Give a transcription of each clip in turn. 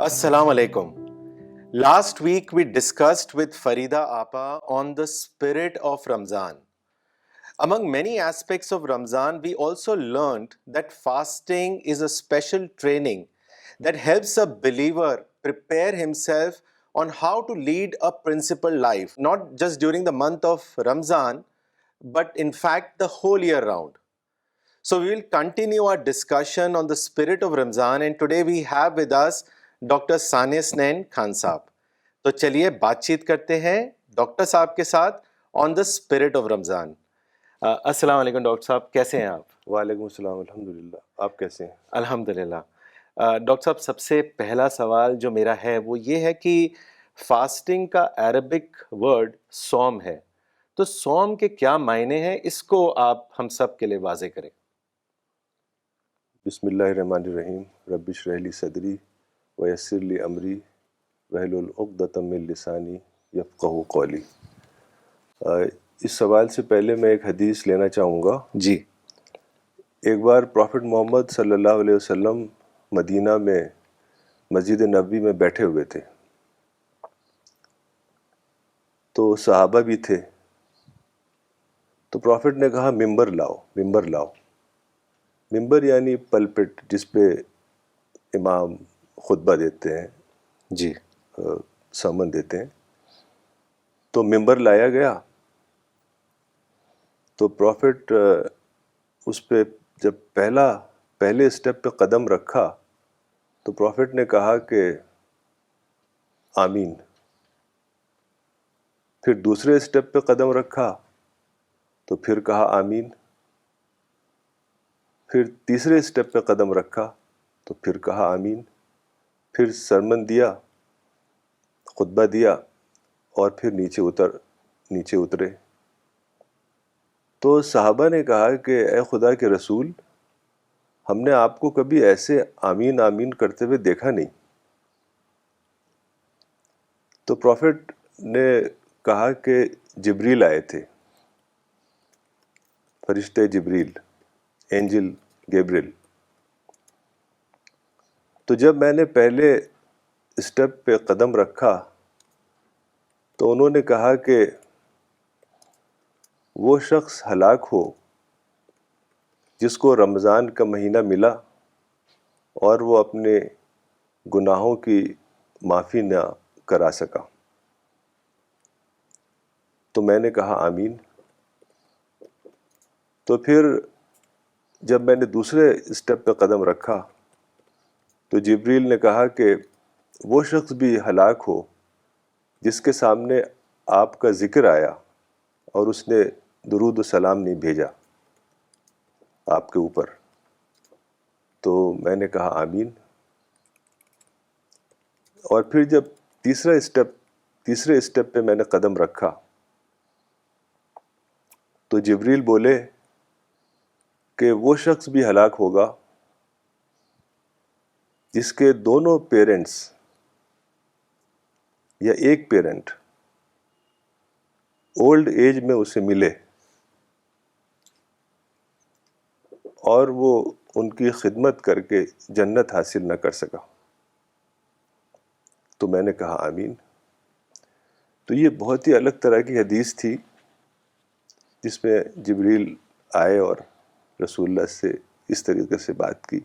Assalamu alaikum. Last week we discussed with Farida Apa on the spirit of Ramzan. Among many aspects of Ramzan, we also learned that fasting is a special training that helps a believer prepare himself on how to lead a principled life, not just during the month of Ramzan, but in fact the whole year round. So we will continue our discussion on the spirit of Ramzan, and today we have with us doctor Sania Saneen Khan صاحب. تو چلیے بات چیت کرتے ہیں doctor صاحب کے ساتھ آن دا اسپرٹ آف رمضان. السلام علیکم ڈاکٹر صاحب، کیسے ہیں آپ؟ وعلیکم السلام، الحمدللہ. آپ کیسے ہیں؟ الحمدللہ. ڈاکٹر صاحب، سب سے پہلا سوال جو میرا ہے وہ یہ ہے کہ فاسٹنگ کا عربک ورڈ صوم ہے، تو صوم کے کیا معنی ہیں، اس کو آپ ہم سب کے لیے واضح کریں. بسم اللہ الرحمن الرحیم. رب اشرح لی صدری ویسر لی امری واحلل عقدۃ من لسانی یفقہوا قولی. اس سوال سے پہلے میں ایک حدیث لینا چاہوں گا. جی. ایک بار پروفٹ محمد صلی اللہ علیہ وسلم مدینہ میں مسجد نبوی میں بیٹھے ہوئے تھے، تو صحابہ بھی تھے. تو پروفٹ نے کہا ممبر لاؤ، ممبر لاؤ. ممبر یعنی پلپٹ، جس پہ امام خطبہ دیتے ہیں، جی، سرمن دیتے ہیں. تو ممبر لایا گیا. تو پروفٹ اس پہ جب پہلے اسٹیپ پہ قدم رکھا تو پروفٹ نے کہا کہ آمین. پھر دوسرے اسٹیپ پہ قدم رکھا تو پھر کہا آمین. پھر تیسرے اسٹیپ پہ قدم رکھا تو پھر کہا آمین. پھر سرمن دیا، خطبہ دیا، اور پھر نیچے اترے. تو صحابہ نے کہا کہ اے خدا کے رسول، ہم نے آپ کو کبھی ایسے آمین آمین کرتے ہوئے دیکھا نہیں. تو پروفٹ نے کہا کہ جبریل آئے تھے، فرشتے جبریل، اینجل گیبریل. تو جب میں نے پہلے اسٹیپ پہ قدم رکھا تو انہوں نے کہا کہ وہ شخص ہلاک ہو جس کو رمضان کا مہینہ ملا اور وہ اپنے گناہوں کی معافی نہ کرا سکا. تو میں نے کہا آمین. تو پھر جب میں نے دوسرے اسٹیپ پہ قدم رکھا تو جبریل نے کہا کہ وہ شخص بھی ہلاک ہو جس کے سامنے آپ کا ذکر آیا اور اس نے درود و سلام نہیں بھیجا آپ کے اوپر. تو میں نے کہا آمین. اور پھر جب تیسرے اسٹیپ پہ میں نے قدم رکھا تو جبریل بولے کہ وہ شخص بھی ہلاک ہوگا جس کے دونوں پیرنٹس یا ایک پیرنٹ اولڈ ایج میں اسے ملے اور وہ ان کی خدمت کر کے جنت حاصل نہ کر سکا. تو میں نے کہا آمین. تو یہ بہت ہی الگ طرح کی حدیث تھی جس میں جبریل آئے اور رسول اللہ سے اس طریقے سے بات کی.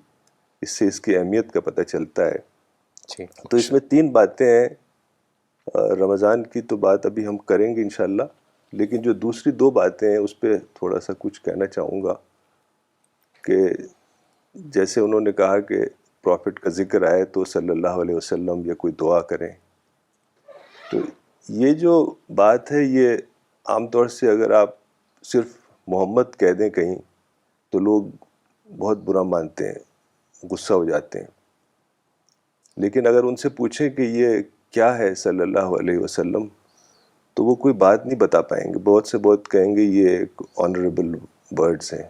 اس سے اس کی اہمیت کا پتہ چلتا ہے. تو اس میں 3 باتیں ہیں. رمضان کی تو بات ابھی ہم کریں گے انشاءاللہ، لیکن جو دوسری 2 باتیں ہیں اس پہ تھوڑا سا کچھ کہنا چاہوں گا. کہ جیسے انہوں نے کہا کہ پروفٹ کا ذکر آئے تو صلی اللہ علیہ وسلم یا کوئی دعا کریں. تو یہ جو بات ہے یہ عام طور سے اگر آپ صرف محمد کہہ دیں کہیں تو لوگ بہت برا مانتے ہیں، غصہ ہو جاتے ہیں. لیکن اگر ان سے پوچھیں کہ یہ کیا ہے صلی اللہ علیہ وسلم تو وہ کوئی بات نہیں بتا پائیں گے. بہت سے بہت کہیں گے یہ ایک آنریبل ورڈز ہیں،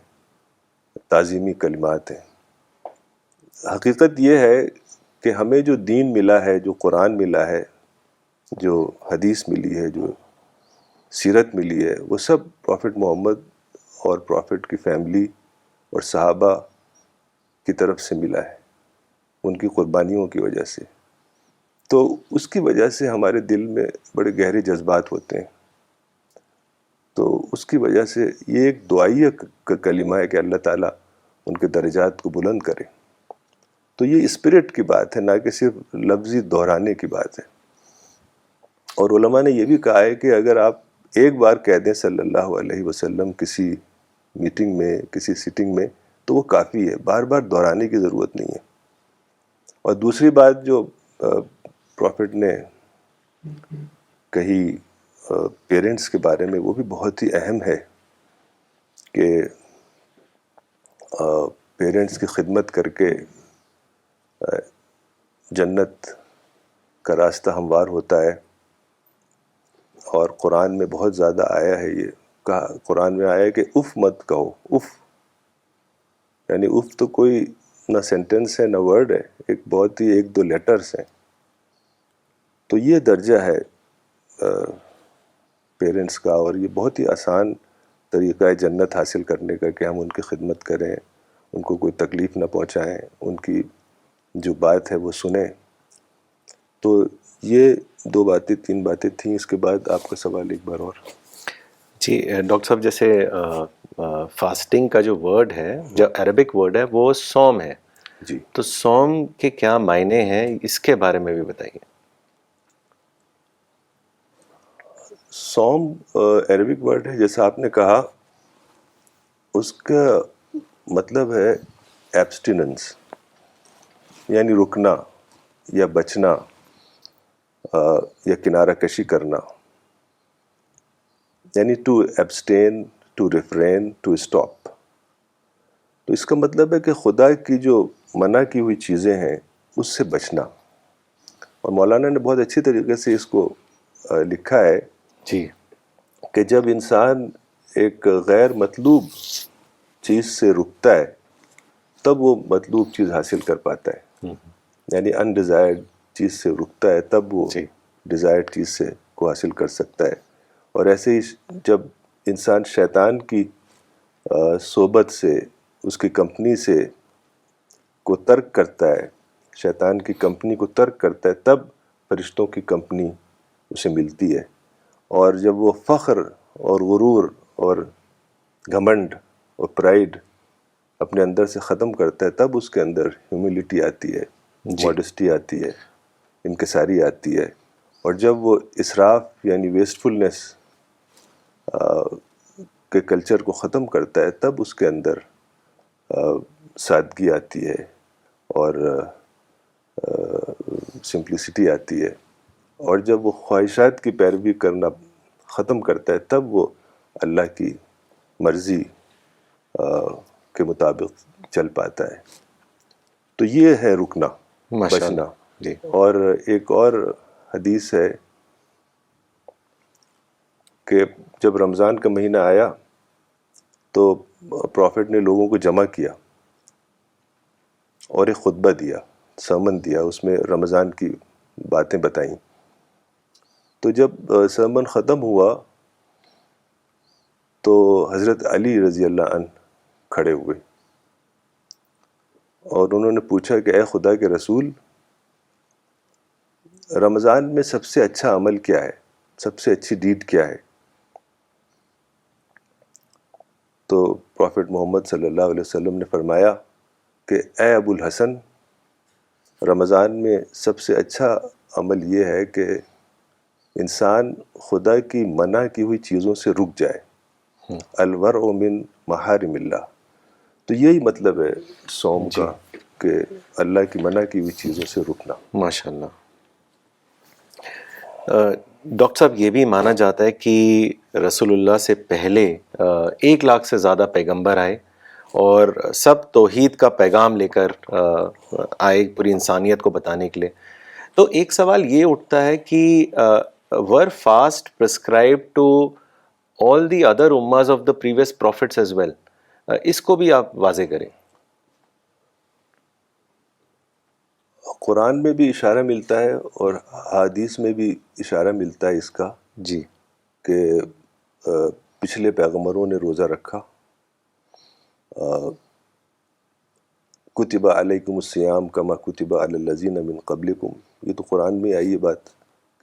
تعظیمی کلمات ہیں. حقیقت یہ ہے کہ ہمیں جو دین ملا ہے، جو قرآن ملا ہے، جو حدیث ملی ہے، جو سیرت ملی ہے، وہ سب پروفٹ محمد اور پروفٹ کی فیملی اور صحابہ کی طرف سے ملا ہے، ان کی قربانیوں کی وجہ سے. تو اس کی وجہ سے ہمارے دل میں بڑے گہرے جذبات ہوتے ہیں. تو اس کی وجہ سے یہ ایک دعائیہ کلمہ ہے کہ اللہ تعالیٰ ان کے درجات کو بلند کرے. تو یہ اسپرٹ کی بات ہے، نہ کہ صرف لفظی دہرانے کی بات ہے. اور علماء نے یہ بھی کہا ہے کہ اگر آپ ایک بار کہہ دیں صلی اللہ علیہ وسلم کسی میٹنگ میں، کسی سیٹنگ میں، تو وہ کافی ہے، بار بار دہرانے کی ضرورت نہیں ہے. اور دوسری بات جو پروفٹ نے کہی پیرنٹس کے بارے میں، وہ بھی بہت ہی اہم ہے کہ پیرنٹس کی خدمت کر کے جنت کا راستہ ہموار ہوتا ہے. اور قرآن میں بہت زیادہ آیا ہے، یہ کہا قرآن میں آیا ہے کہ اف مت کہو. اف یعنی اف تو کوئی نہ سینٹنس ہے نہ ورڈ ہے، ایک بہت ہی ایک دو لیٹرز ہیں. تو یہ درجہ ہے پیرنٹس کا، اور یہ بہت ہی آسان طریقہ ہے جنت حاصل کرنے کا کہ ہم ان کی خدمت کریں، ان کو کوئی تکلیف نہ پہنچائیں، ان کی جو بات ہے وہ سنیں. تو یہ دو باتیں، تین باتیں تھیں. اس کے بعد آپ کا سوال ایک بار اور. جی ڈاکٹر صاحب، جیسے فاسٹنگ کا جو ورڈ ہے، جو عربک ورڈ ہے، وہ صوم ہے. جی، تو صوم کے کیا معنی ہیں، اس کے بارے میں بھی بتائیے. صوم عربک ورڈ ہے، جیسا آپ نے کہا، اس کا مطلب ہے ایبسٹیننس، یعنی رکنا یا بچنا یا کنارہ کشی کرنا. یعنی to abstain, to refrain, to stop. تو اس کا مطلب ہے کہ خدا کی جو منع کی ہوئی چیزیں ہیں اس سے بچنا. اور مولانا نے بہت اچھی طریقے سے اس کو لکھا ہے جی کہ جب انسان ایک غیر مطلوب چیز سے رکتا ہے تب وہ مطلوب چیز حاصل کر پاتا ہے. یعنی انڈیزائرڈ چیز سے رکتا ہے تب وہ جی ڈیزائرڈ چیز سے کو حاصل کر سکتا ہے. اور ایسے ہی جب انسان شیطان کی صحبت سے، اس کی کمپنی سے کو ترک کرتا ہے، شیطان کی کمپنی کو ترک کرتا ہے، تب فرشتوں کی کمپنی اسے ملتی ہے. اور جب وہ فخر اور غرور اور گھمنڈ اور پرائیڈ اپنے اندر سے ختم کرتا ہے تب اس کے اندر ہیوملٹی آتی ہے، جی ماڈسٹی آتی ہے، انکساری آتی ہے. اور جب وہ اسراف یعنی ویسٹفلنس کے کلچر کو ختم کرتا ہے تب اس کے اندر سادگی آتی ہے اور سمپلسٹی آتی ہے. اور جب وہ خواہشات کی پیروی کرنا ختم کرتا ہے تب وہ اللہ کی مرضی کے مطابق چل پاتا ہے. تو یہ ہے رکنا، ماشاء بچنا. اللہ. جی اور ایک اور حدیث ہے کہ جب رمضان کا مہینہ آیا تو پروفٹ نے لوگوں کو جمع کیا اور ایک خطبہ دیا، سرمن دیا، اس میں رمضان کی باتیں بتائیں. تو جب سرمن ختم ہوا تو حضرت علی رضی اللہ عنہ کھڑے ہوئے اور انہوں نے پوچھا کہ اے خدا کے رسول، رمضان میں سب سے اچھا عمل کیا ہے، سب سے اچھی ڈیڈ کیا ہے؟ تو پروفٹ محمد صلی اللہ علیہ وسلم نے فرمایا کہ اے ابو الحسن، رمضان میں سب سے اچھا عمل یہ ہے کہ انسان خدا کی منع کی ہوئی چیزوں سے رک جائے. الورع من محارم اللہ. تو یہی مطلب ہے صوم جی کا کہ اللہ کی منع کی ہوئی چیزوں سے رکنا. ماشاء اللہ. ڈاکٹر صاحب، یہ بھی مانا جاتا ہے کہ رسول اللہ سے پہلے 1,00,000 سے زیادہ پیغمبر آئے اور سب توحید کا پیغام لے کر آئے پوری انسانیت کو بتانے کے لیے. تو ایک سوال یہ اٹھتا ہے کہ were fast prescribe to all the other ummahs of the previous prophets as well. اس کو بھی آپ واضح کریں. قرآن میں بھی اشارہ ملتا ہے اور حدیث میں بھی اشارہ ملتا ہے اس کا جی کہ پچھلے پیغمبروں نے روزہ رکھا. کتب علیکم الصیام کما کتب علی الذین من قبلکم یہ تو قرآن میں آئی یہ بات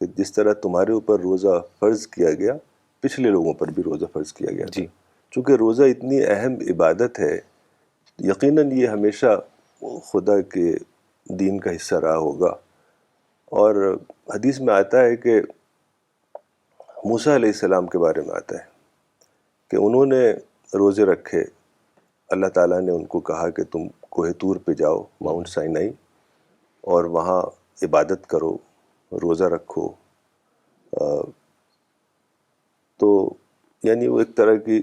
کہ جس طرح تمہارے اوپر روزہ فرض کیا گیا پچھلے لوگوں پر بھی روزہ فرض کیا گیا تھا. چونکہ روزہ اتنی اہم عبادت ہے، یقیناً یہ ہمیشہ خدا کے دین کا حصہ رہا ہوگا. اور حدیث میں آتا ہے کہ موسیٰ علیہ السلام کے بارے میں آتا ہے کہ انہوں نے روزے رکھے. اللہ تعالیٰ نے ان کو کہا کہ تم کوہ طور پہ جاؤ، ماؤنٹ سائنائی، اور وہاں عبادت کرو، روزہ رکھو. تو یعنی وہ ایک طرح کی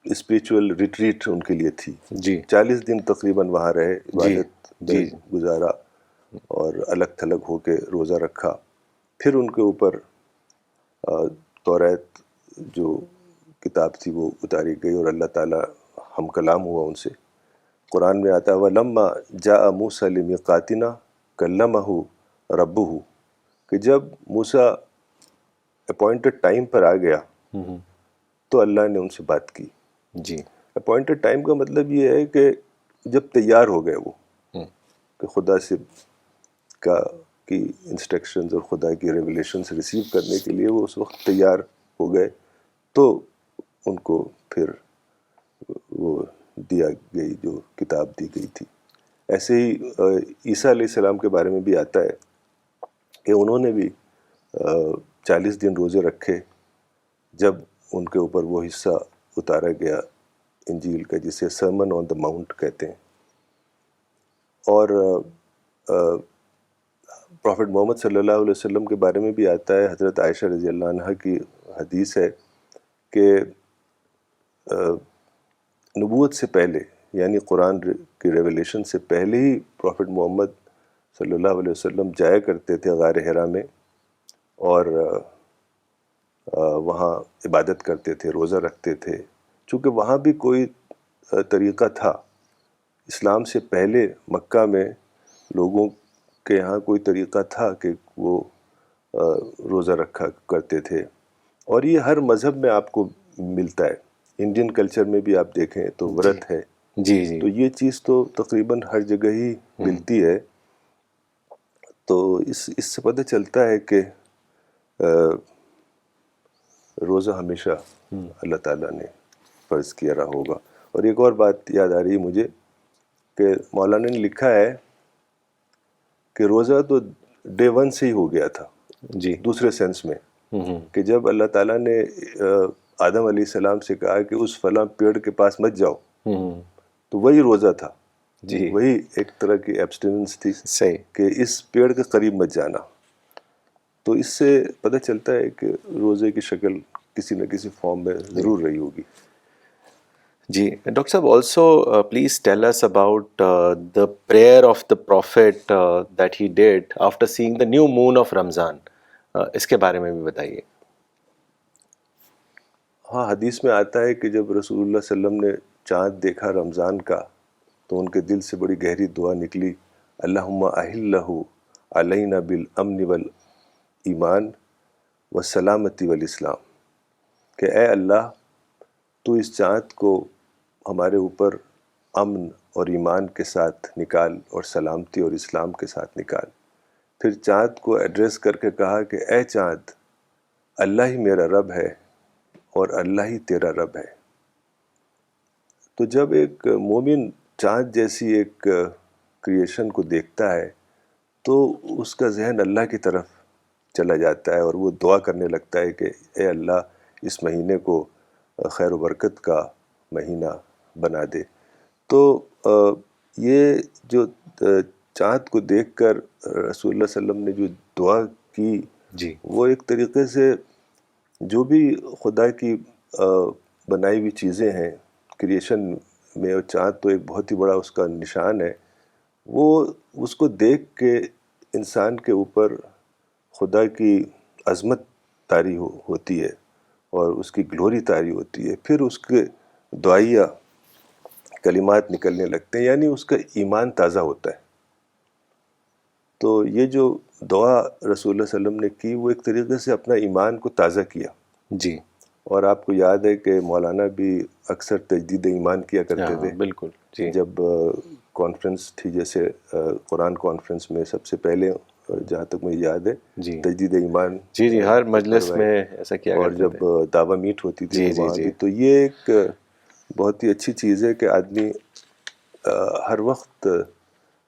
اسپریچول ریٹریٹ ان کے لیے تھی. 40 دن تقریباً وہاں رہے، عبادت میں گزارا اور الگ تھلگ ہو کے روزہ رکھا. پھر ان کے اوپر توریت جو کتاب تھی وہ اتاری گئی اور اللہ تعالیٰ ہم کلام ہوا ان سے. قرآن میں آتا ہے وَلَمَّا جَاءَ مُوسَىٰ لِمِيقَاتِنَا كَلَّمَهُ رَبُّهُ کہ جب موسیٰ اپوائنٹڈ ٹائم پر آ گیا تو اللہ نے ان سے بات کی. اپوائنٹڈ ٹائم کا مطلب یہ ہے کہ جب تیار ہو گئے وہ کہ خدا سے کی انسٹرکشنز اور خدا کی ریولیشنز ریسیو کرنے کے لیے وہ اس وقت تیار ہو گئے تو ان کو پھر وہ دیا گئی جو کتاب دی گئی تھی. ایسے ہی عیسیٰ علیہ السلام کے بارے میں بھی آتا ہے کہ انہوں نے بھی 40 دن روزے رکھے جب ان کے اوپر وہ حصہ اتارا گیا انجیل کا جسے سرمن آن دا ماؤنٹ کہتے ہیں. اور پروفٹ محمد صلی اللہ علیہ وسلم کے بارے میں بھی آتا ہے، حضرت عائشہ رضی اللہ عنہا کی حدیث ہے کہ نبوت سے پہلے یعنی قرآن کی ریولیشن سے پہلے ہی پروفٹ محمد صلی اللہ علیہ وسلم جایا کرتے تھے غار حرا میں اور وہاں عبادت کرتے تھے، روزہ رکھتے تھے. چونکہ وہاں بھی کوئی طریقہ تھا، اسلام سے پہلے مکہ میں لوگوں کے یہاں کوئی طریقہ تھا کہ وہ روزہ رکھا کرتے تھے. اور یہ ہر مذہب میں آپ کو ملتا ہے. انڈین کلچر میں بھی آپ دیکھیں تو ورت ہے، تو یہ چیز تو تقریباً ہر جگہ ہی ملتی ہے. تو اس سے پتہ چلتا ہے کہ روزہ ہمیشہ اللہ تعالیٰ نے فرض کیا رہا ہوگا. اور ایک اور بات یاد آ رہی ہے مجھے کہ مولانا نے لکھا ہے کہ روزہ تو ڈے 1 سے ہی ہو گیا تھا دوسرے سینس میں کہ جب اللہ تعالیٰ نے آدم علیہ السلام سے کہا کہ اس فلاں پیڑ کے پاس مت جاؤ تو وہی روزہ تھا، وہی ایک طرح کی ایبسٹیننس تھی کہ اس پیڑ کے قریب مت جانا. تو اس سے پتہ چلتا ہے کہ روزے کی شکل کسی نہ کسی فارم میں ضرور رہی ہوگی. جی ڈاکٹر صاحب also please tell us about the prayer of the prophet that he did after seeing the new moon of Ramzan. اس کے بارے میں بھی بتائیے. ہاں، حدیث میں آتا ہے کہ جب رسول اللہ صلی اللہ علیہ وسلم نے چاند دیکھا رمضان کا تو ان کے دل سے بڑی گہری دعا نکلی، اللہم احلہ علینا بالامن والایمان والسلامتی والاسلام، کہ اے اللہ تو اس چاند کو ہمارے اوپر امن اور ایمان کے ساتھ نکال اور سلامتی اور اسلام کے ساتھ نکال. پھر چاند کو ایڈریس کر کے کہا کہ اے چاند، اللہ ہی میرا رب ہے اور اللہ ہی تیرا رب ہے. تو جب ایک مومن چاند جیسی ایک کریشن کو دیکھتا ہے تو اس کا ذہن اللہ کی طرف چلا جاتا ہے اور وہ دعا کرنے لگتا ہے کہ اے اللہ اس مہینے کو خیر و برکت کا مہینہ بنا دے. تو یہ جو چاند کو دیکھ کر رسول اللہ صلی اللہ علیہ وسلم نے جو دعا کی وہ ایک طریقے سے جو بھی خدا کی بنائی ہوئی چیزیں ہیں کریشن میں، اور چاند تو ایک بہت ہی بڑا اس کا نشان ہے، وہ اس کو دیکھ کے انسان کے اوپر خدا کی عظمت طاری ہوتی ہے اور اس کی گلوری طاری ہوتی ہے. پھر اس کے دعائیہ کلمات نکلنے لگتے ہیں، یعنی اس کا ایمان تازہ ہوتا ہے. تو یہ جو دعا رسول اللہ صلی اللہ علیہ وسلم نے کی وہ ایک طریقے سے اپنا ایمان کو تازہ کیا. اور آپ کو یاد ہے کہ مولانا بھی اکثر تجدید ایمان کیا کرتے تھے. بالکل. جب کانفرنس تھی، جیسے قرآن کانفرنس میں سب سے پہلے جہاں تک مجھے یاد ہے جی تجدید ایمان جی ہر مجلس میں ایسا کیا اور کرتے جب تھے. دعویٰ میٹ ہوتی تھی جی تو جی وہاں جی بھی. تو یہ ایک بہت ہی اچھی چیز ہے کہ آدمی ہر وقت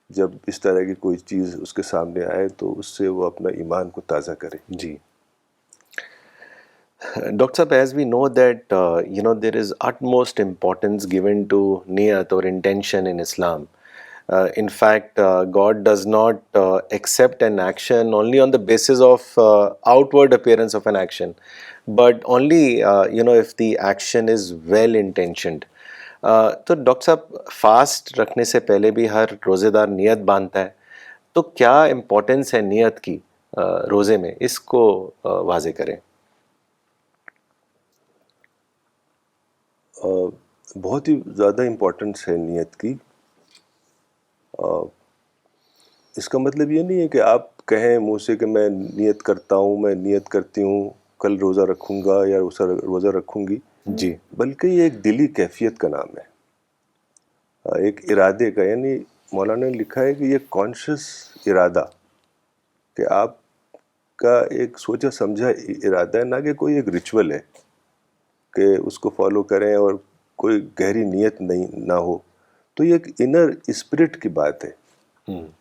جب اس طرح کی کوئی چیز اس کے سامنے آئے تو اس سے وہ اپنا ایمان کو تازہ کرے. جی. Dr. Saab, as we know that there is utmost importance given to niyat or intention in Islam. In fact, God does not accept an action only on the basis of outward appearance of an action, but only if the action is well intentioned. تو doctor صاحب fast رکھنے سے پہلے بھی ہر روزے دار نیت باندھتا ہے, تو کیا امپورٹنس ہے نیت کی روزے میں, اس کو واضح کریں. بہت ہی زیادہ امپورٹنس ہے نیت کی. اس کا مطلب یہ نہیں ہے کہ آپ کہیں منہ سے کہ میں نیت کرتا ہوں, میں نیت کرتی ہوں کل روزہ رکھوں گا یا روزہ رکھوں گی, جی بلکہ یہ ایک دلی کیفیت کا نام ہے, ایک ارادے کا. یعنی مولانا نے لکھا ہے کہ یہ کانشیس ارادہ, کہ آپ کا ایک سوچا سمجھا ارادہ ہے, نہ کہ کوئی ایک ریچول ہے کہ اس کو فالو کریں اور کوئی گہری نیت نہ ہو. تو یہ ایک انر اسپرٹ کی بات ہے.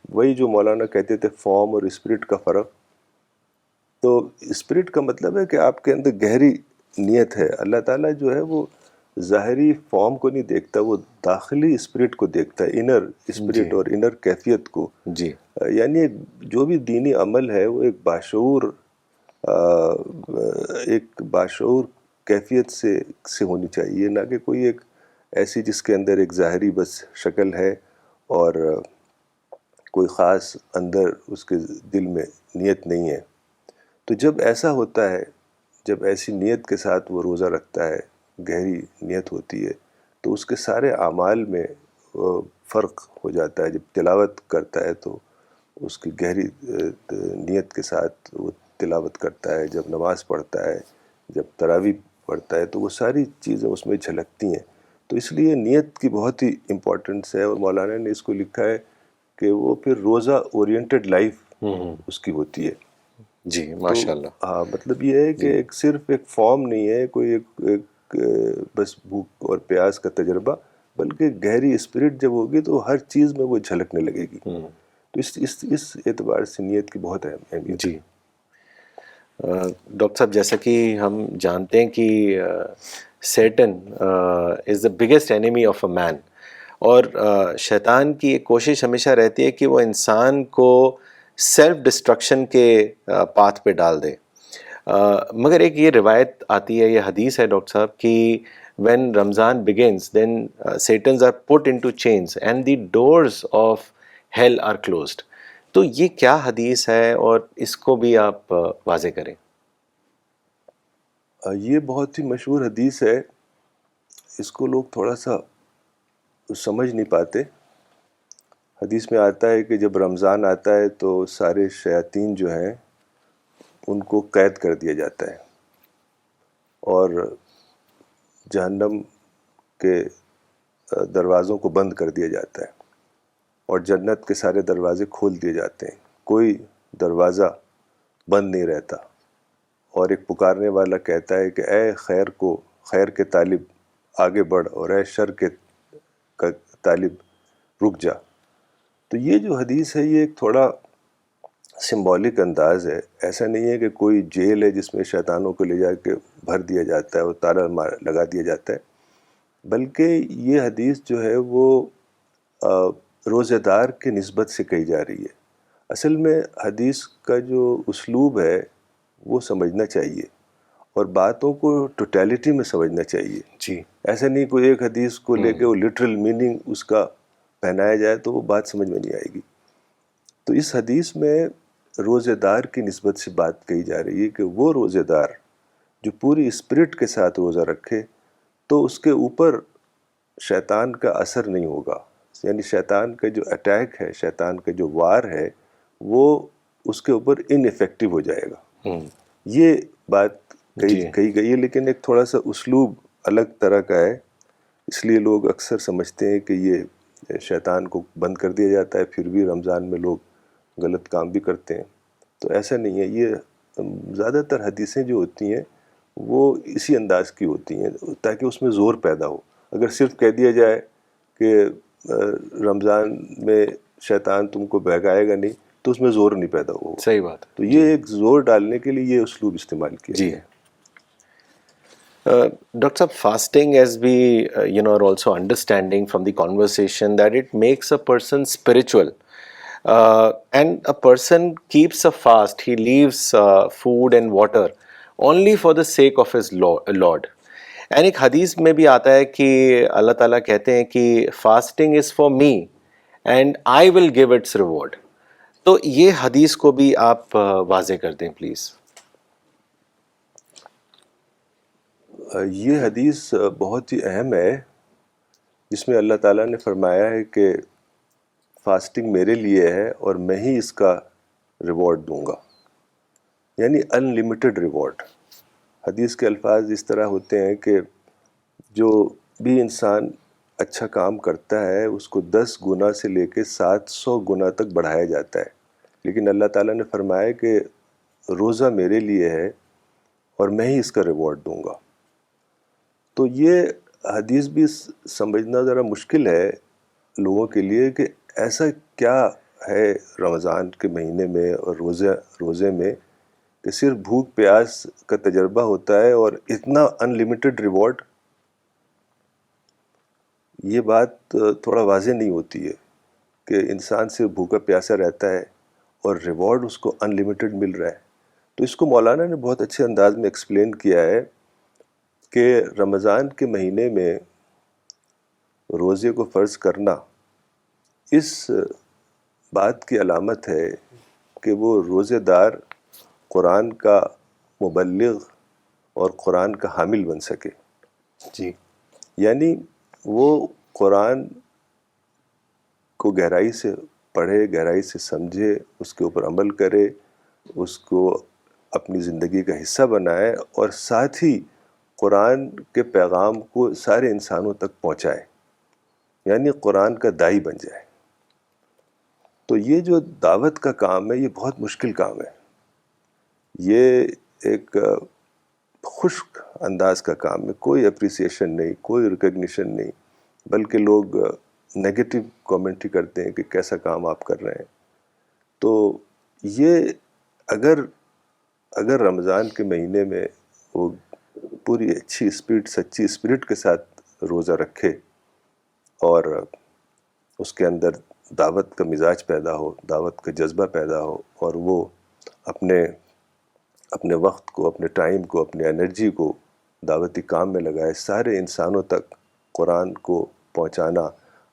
وہی جو مولانا کہتے تھے فارم اور اسپرٹ کا فرق. تو اسپرٹ کا مطلب ہے کہ آپ کے اندر گہری نیت ہے. اللہ تعالیٰ جو ہے وہ ظاہری فارم کو نہیں دیکھتا, وہ داخلی اسپرٹ کو دیکھتا ہے, انر اسپرٹ اور انر کیفیت کو. جی یعنی جو بھی دینی عمل ہے وہ ایک باشعور کیفیت سے ہونی چاہیے, نہ کہ کوئی ایک ایسی جس کے اندر ایک ظاہری بس شکل ہے اور کوئی خاص اندر اس کے دل میں نیت نہیں ہے. تو جب ایسا ہوتا ہے, جب ایسی نیت کے ساتھ وہ روزہ رکھتا ہے, گہری نیت ہوتی ہے, تو اس کے سارے اعمال میں فرق ہو جاتا ہے. جب تلاوت کرتا ہے تو اس کی گہری نیت کے ساتھ وہ تلاوت کرتا ہے, جب نماز پڑھتا ہے, جب تراویح پڑھتا ہے, تو وہ ساری چیزیں اس میں جھلکتی ہیں. تو اس لیے نیت کی بہت ہی امپورٹنس ہے, اور مولانا نے اس کو لکھا ہے کہ وہ پھر روزہ اورینٹڈ لائف اس کی ہوتی ہے. جی تو ماشاء اللہ. ہاں, مطلب یہ ہے کہ ایک صرف ایک فارم نہیں ہے, کوئی ایک بس بھوک اور پیاس کا تجربہ, بلکہ گہری اسپرٹ جب ہوگی تو ہر چیز میں وہ جھلکنے لگے گی. تو اس اعتبار سے نیت کی بہت اہمیت. جی ڈاکٹر صاحب, جیسا کہ ہم جانتے ہیں کہ Satan is the biggest enemy of a man, اور شیطان کی ایک کوشش ہمیشہ رہتی ہے کہ وہ انسان کو سیلف ڈسٹرکشن کے پاتھ پہ ڈال دے. مگر ایک یہ روایت آتی ہے, یہ حدیث ہے ڈاکٹر صاحب, کہ when Ramzan begins, then Satans are put into chains and the doors of hell are closed. تو یہ کیا حدیث ہے, اور اس کو بھی آپ واضح کریں. یہ بہت ہی مشہور حدیث ہے, اس کو لوگ تھوڑا سا سمجھ نہیں پاتے. حدیث میں آتا ہے کہ جب رمضان آتا ہے تو سارے شیاطین جو ہیں ان کو قید کر دیا جاتا ہے, اور جہنم کے دروازوں کو بند کر دیا جاتا ہے, اور جنت کے سارے دروازے کھول دیے جاتے ہیں. کوئی دروازہ بند نہیں رہتا, اور ایک پکارنے والا کہتا ہے کہ اے خیر کے طالب آگے بڑھ, اور اے شر کے طالب رک جا. تو یہ جو حدیث ہے یہ ایک تھوڑا سمبولک انداز ہے. ایسا نہیں ہے کہ کوئی جیل ہے جس میں شیطانوں کو لے جا کے بھر دیا جاتا ہے اور تالا لگا دیا جاتا ہے, بلکہ یہ حدیث جو ہے وہ روزہ دار کے نسبت سے کہی جا رہی ہے. اصل میں حدیث کا جو اسلوب ہے وہ سمجھنا چاہیے, اور باتوں کو ٹوٹیلٹی میں سمجھنا چاہیے. جی ایسا نہیں کوئی ایک حدیث کو لے کے وہ لٹرل میننگ اس کا پہنایا جائے تو وہ بات سمجھ میں نہیں آئے گی. تو اس حدیث میں روزہ دار کی نسبت سے بات کہی جا رہی ہے کہ وہ روزہ دار جو پوری اسپرٹ کے ساتھ روزہ رکھے تو اس کے اوپر شیطان کا اثر نہیں ہوگا. یعنی شیطان کا جو اٹیک ہے, شیطان کا جو وار ہے, وہ اس کے اوپر ان افیکٹو ہو جائے گا. یہ بات کہی گئی ہے, لیکن ایک تھوڑا سا اسلوب الگ طرح کا ہے. اس لیے لوگ اکثر سمجھتے ہیں کہ یہ شیطان کو بند کر دیا جاتا ہے, پھر بھی رمضان میں لوگ غلط کام بھی کرتے ہیں. تو ایسا نہیں ہے. یہ زیادہ تر حدیثیں جو ہوتی ہیں وہ اسی انداز کی ہوتی ہیں تاکہ اس میں زور پیدا ہو. اگر صرف کہہ دیا جائے کہ رمضان میں شیطان تم کو بہکائے گا نہیں تو اس میں زور نہیں پیدا ہو. صحیح بات ہے. تو یہ ایک زور ڈالنے کے لیے یہ اسلوب استعمال کیا جی. گیا ہے. Dr. Saab, fasting, as we are also understanding from the conversation, that it makes a person spiritual. And a person keeps a fast, he leaves food and water only for the sake of his Lord. And ایک حدیث میں بھی آتا ہے کہ اللہ تعالیٰ کہتے ہیں کہ fasting is for me and I will give its reward. تو یہ حدیث کو بھی آپ واضح کر دیں پلیز. یہ حدیث بہت ہی اہم ہے جس میں اللہ تعالیٰ نے فرمایا ہے کہ فاسٹنگ میرے لیے ہے اور میں ہی اس کا ریوارڈ دوں گا, یعنی ان لمیٹڈ ریوارڈ. حدیث کے الفاظ اس طرح ہوتے ہیں کہ جو بھی انسان اچھا کام کرتا ہے اس کو 10 گنا سے لے کے 700 گنا تک بڑھایا جاتا ہے. لیکن اللہ تعالیٰ نے فرمایا کہ روزہ میرے لیے ہے اور میں ہی اس کا ریوارڈ دوں گا. تو یہ حدیث بھی سمجھنا ذرا مشکل ہے لوگوں کے لیے کہ ایسا کیا ہے رمضان کے مہینے میں اور روزے میں کہ صرف بھوک پیاس کا تجربہ ہوتا ہے اور اتنا ان لمیٹڈ ریوارڈ. یہ بات تھوڑا واضح نہیں ہوتی ہے کہ انسان صرف بھوکا پیاسا رہتا ہے اور ریوارڈ اس کو ان لمیٹڈ مل رہا ہے. تو اس کو مولانا نے بہت اچھے انداز میں ایکسپلین کیا ہے کہ رمضان کے مہینے میں روزے کو فرض کرنا اس بات کی علامت ہے کہ وہ روزے دار قرآن کا مبلغ اور قرآن کا حامل بن سکے. جی. یعنی وہ قرآن کو گہرائی سے پڑھے, گہرائی سے سمجھے, اس کے اوپر عمل کرے, اس کو اپنی زندگی کا حصہ بنائے اور ساتھ ہی قرآن کے پیغام کو سارے انسانوں تک پہنچائے, یعنی قرآن کا داعی بن جائے. تو یہ جو دعوت کا کام ہے یہ بہت مشکل کام ہے. یہ ایک خشک انداز کا کام ہے, کوئی اپریسیشن نہیں, کوئی ریکگنیشن نہیں, بلکہ لوگ نیگیٹو کامنٹری کرتے ہیں کہ کیسا کام آپ کر رہے ہیں. تو یہ اگر رمضان کے مہینے میں وہ پوری اچھی اسپرٹ, سچی اسپرٹ کے ساتھ روزہ رکھے اور اس کے اندر دعوت کا مزاج پیدا ہو, دعوت کا جذبہ پیدا ہو, اور وہ اپنے وقت کو, اپنے ٹائم کو, اپنے انرجی کو دعوتی کام میں لگائے, سارے انسانوں تک قرآن کو پہنچانا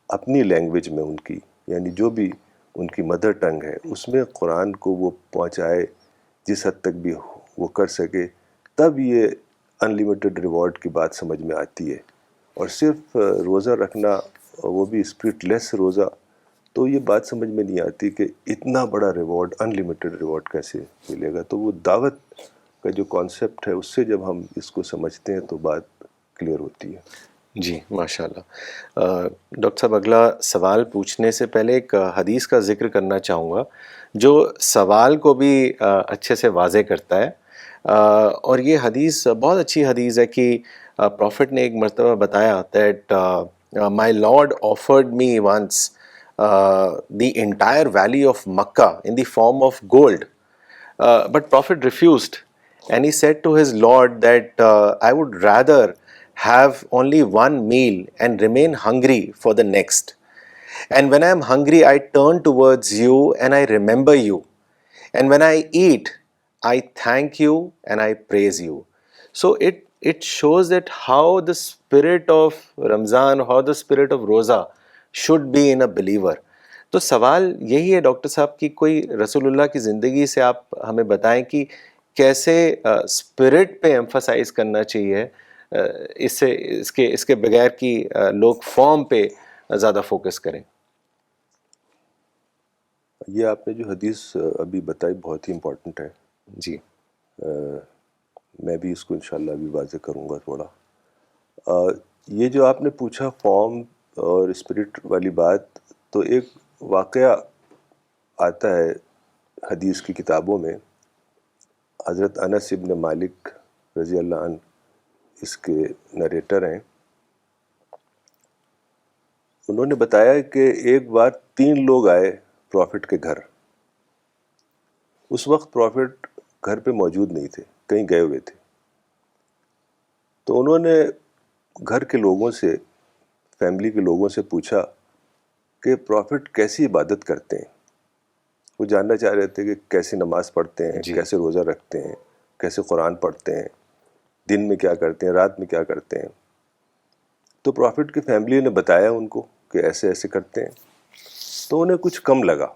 اپنی لینگویج میں ان کی, یعنی جو بھی ان کی مدر ٹنگ ہے اس میں قرآن کو وہ پہنچائے جس حد تک بھی وہ کر سکے, تب یہ ان لمیٹڈ ریوارڈ کی بات سمجھ میں آتی ہے. اور صرف روزہ رکھنا, وہ بھی اسپرٹ لیس روزہ, تو یہ بات سمجھ میں نہیں آتی کہ اتنا بڑا ریوارڈ, ان لمیٹڈ ریوارڈ کیسے ملے گا. تو وہ دعوت کا جو کانسیپٹ ہے اس سے جب ہم اس کو سمجھتے ہیں تو بات کلیئر ہوتی ہے. جی ماشاء اللہ. ڈاکٹر صاحب, اگلا سوال پوچھنے سے پہلے ایک حدیث کا ذکر کرنا چاہوں گا جو سوال کو بھی اچھے سے واضح کرتا ہے. اور یہ حدیث بہت اچھی حدیث ہے کہ پروفٹ نے ایک مرتبہ بتایا that my lord offered me once the entire valley of Mecca in the form of gold, but Prophet refused, and he said to his Lord that I would rather have only one meal and remain hungry for the next. And when I am hungry, I turn towards you and I remember you. And when I eat, I thank you and I praise you. So it shows that how the spirit of Ramzan, how the spirit of Roza should be in a believer. تو سوال یہی ہے doctor صاحب کہ کوئی رسول اللہ کی زندگی سے آپ ہمیں بتائیں کہ کیسے اسپرٹ پہ ایمفسائز کرنا چاہیے, اس کے بغیر کہ لوگ فارم پہ زیادہ فوکس کریں. یہ آپ نے جو حدیث ابھی بتائی بہت ہی امپورٹنٹ ہے. جی. میں بھی اس کو انشاءاللہ ابھی واضح کروں گا تھوڑا. یہ جو آپ نے پوچھا فارم اور اسپرٹ والی بات, تو ایک واقعہ آتا ہے حدیث کی کتابوں میں حضرت انس ابن مالک رضی اللہ عنہ اس کے نریٹر ہیں. انہوں نے بتایا کہ ایک بار 3 لوگ آئے پروفٹ کے گھر. اس وقت پروفٹ گھر پہ موجود نہیں تھے, کہیں گئے ہوئے تھے. تو انہوں نے گھر کے لوگوں سے, فیملی کے لوگوں سے پوچھا کہ پروفٹ کیسی عبادت کرتے ہیں. وہ جاننا چاہ رہے تھے کہ کیسی نماز پڑھتے ہیں, کیسے روزہ رکھتے ہیں, کیسے قرآن پڑھتے ہیں, دن میں کیا کرتے ہیں, رات میں کیا کرتے ہیں. تو پروفٹ کی فیملی نے بتایا ان کو کہ ایسے ایسے کرتے ہیں. تو انہیں کچھ کم لگا.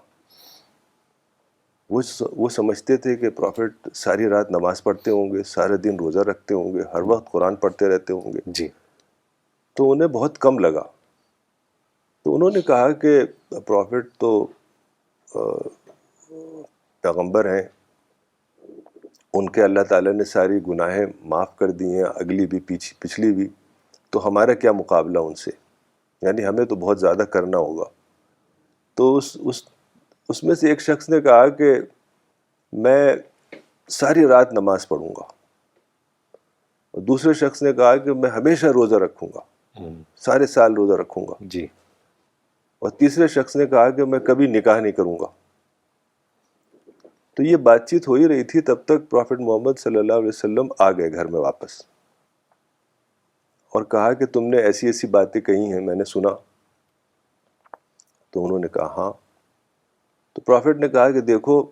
وہ سمجھتے تھے کہ پروفٹ ساری رات نماز پڑھتے ہوں گے, سارے دن روزہ رکھتے ہوں گے, ہر وقت قرآن پڑھتے رہتے ہوں گے. جی. تو انہیں بہت کم لگا. تو انہوں نے کہا کہ پروفٹ تو پیغمبر ہیں, ان کے اللہ تعالیٰ نے ساری گناہیں معاف کر دی ہیں, اگلی بھی پچھلی بھی, تو ہمارا کیا مقابلہ ان سے, یعنی ہمیں تو بہت زیادہ کرنا ہوگا. تو اس میں سے ایک شخص نے کہا کہ میں ساری رات نماز پڑھوں گا. اور دوسرے شخص نے کہا کہ میں ہمیشہ روزہ رکھوں گا, سارے سال روزہ رکھوں گا. جی. اور تیسرے شخص نے کہا کہ میں کبھی نکاح نہیں کروں گا. تو یہ بات چیت ہو ہی رہی تھی, تب تک پروفٹ محمد صلی اللہ علیہ وسلم آ گئے گھر میں واپس, اور کہا کہ تم نے ایسی ایسی باتیں کہی ہیں, میں نے سنا. تو انہوں نے کہا ہاں. تو پروفٹ نے کہا کہ دیکھو,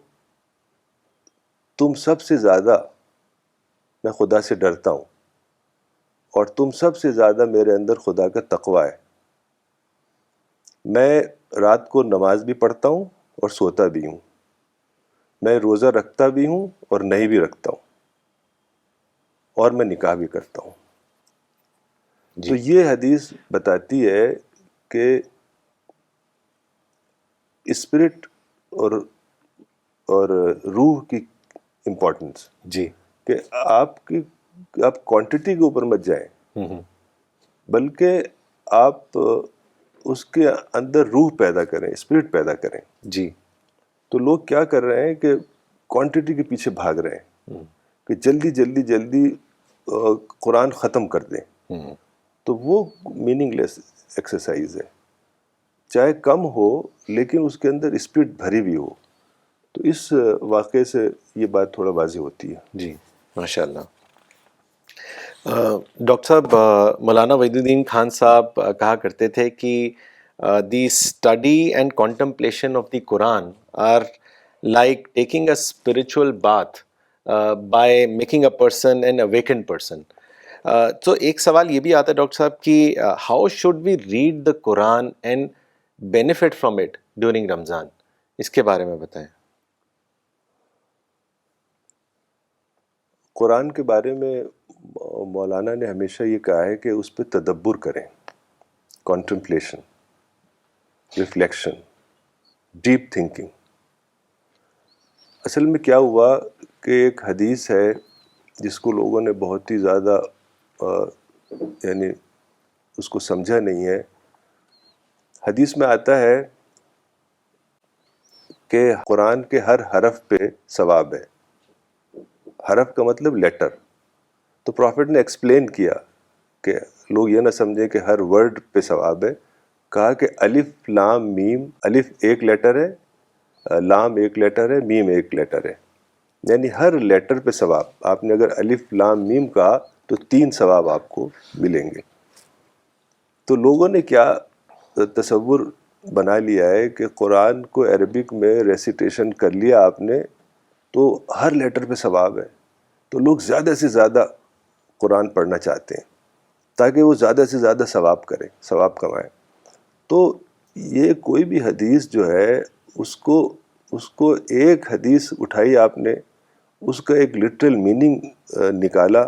تم سب سے زیادہ میں خدا سے ڈرتا ہوں, اور تم سب سے زیادہ میرے اندر خدا کا تقویٰ ہے. میں رات کو نماز بھی پڑھتا ہوں اور سوتا بھی ہوں, میں روزہ رکھتا بھی ہوں اور نہیں بھی رکھتا ہوں, اور میں نکاح بھی کرتا ہوں. تو یہ حدیث بتاتی ہے کہ اسپرٹ اور روح کی امپورٹنس. جی. کہ آپ کوانٹٹی کے اوپر مت جائیں, بلکہ آپ اس کے اندر روح پیدا کریں, اسپرٹ پیدا کریں. جی. تو لوگ کیا کر رہے ہیں کہ کوانٹٹی کے پیچھے بھاگ رہے ہیں کہ جلدی جلدی جلدی قرآن ختم کر دیں. تو وہ میننگ لیس ایکسرسائز ہے, چاہے کم ہو لیکن اس کے اندر اسپرٹ بھری بھی ہو. تو اس واقعے سے یہ بات تھوڑا واضح ہوتی ہے. جی, ماشاء اللہ. ڈاکٹر صاحب, مولانا وحید الدین خان صاحب کہا کرتے تھے کہ the study and contemplation of the Quran are like taking a spiritual bath by making a person an awakened person. تو ایک سوال یہ بھی آتا ہے ڈاکٹر صاحب کہ how should we read the Quran and benefit from it during Ramadan, اس کے بارے میں بتائیں. قرآن کے بارے میں مولانا نے ہمیشہ یہ کہا ہے کہ اس پہ تدبر کریں, کانٹمپلیشن, ریفلیکشن, ڈیپ تھنکنگ. اصل میں کیا ہوا کہ ایک حدیث ہے جس کو لوگوں نے بہت ہی زیادہ یعنی اس کو سمجھا نہیں ہے. حدیث میں آتا ہے کہ قرآن کے ہر حرف پہ ثواب ہے. حرف کا مطلب لیٹر. تو پروفٹ نے ایکسپلین کیا کہ لوگ یہ نہ سمجھیں کہ ہر ورڈ پہ ثواب ہے. کہا کہ الف لام میم, الف ایک لیٹر ہے, لام ایک لیٹر ہے, میم ایک لیٹر ہے, یعنی ہر لیٹر پہ ثواب. آپ نے اگر الف لام میم کہا تو 3 ثواب آپ کو ملیں گے. تو لوگوں نے کیا تصور بنا لیا ہے کہ قرآن کو عربک میں ریسیٹیشن کر لیا آپ نے تو ہر لیٹر پہ ثواب ہے. تو لوگ زیادہ سے زیادہ قرآن پڑھنا چاہتے ہیں تاکہ وہ زیادہ سے زیادہ ثواب کریں, ثواب کمائیں. تو یہ کوئی بھی حدیث جو ہے اس کو ایک حدیث اٹھائی آپ نے, اس کا ایک لٹرل میننگ نکالا,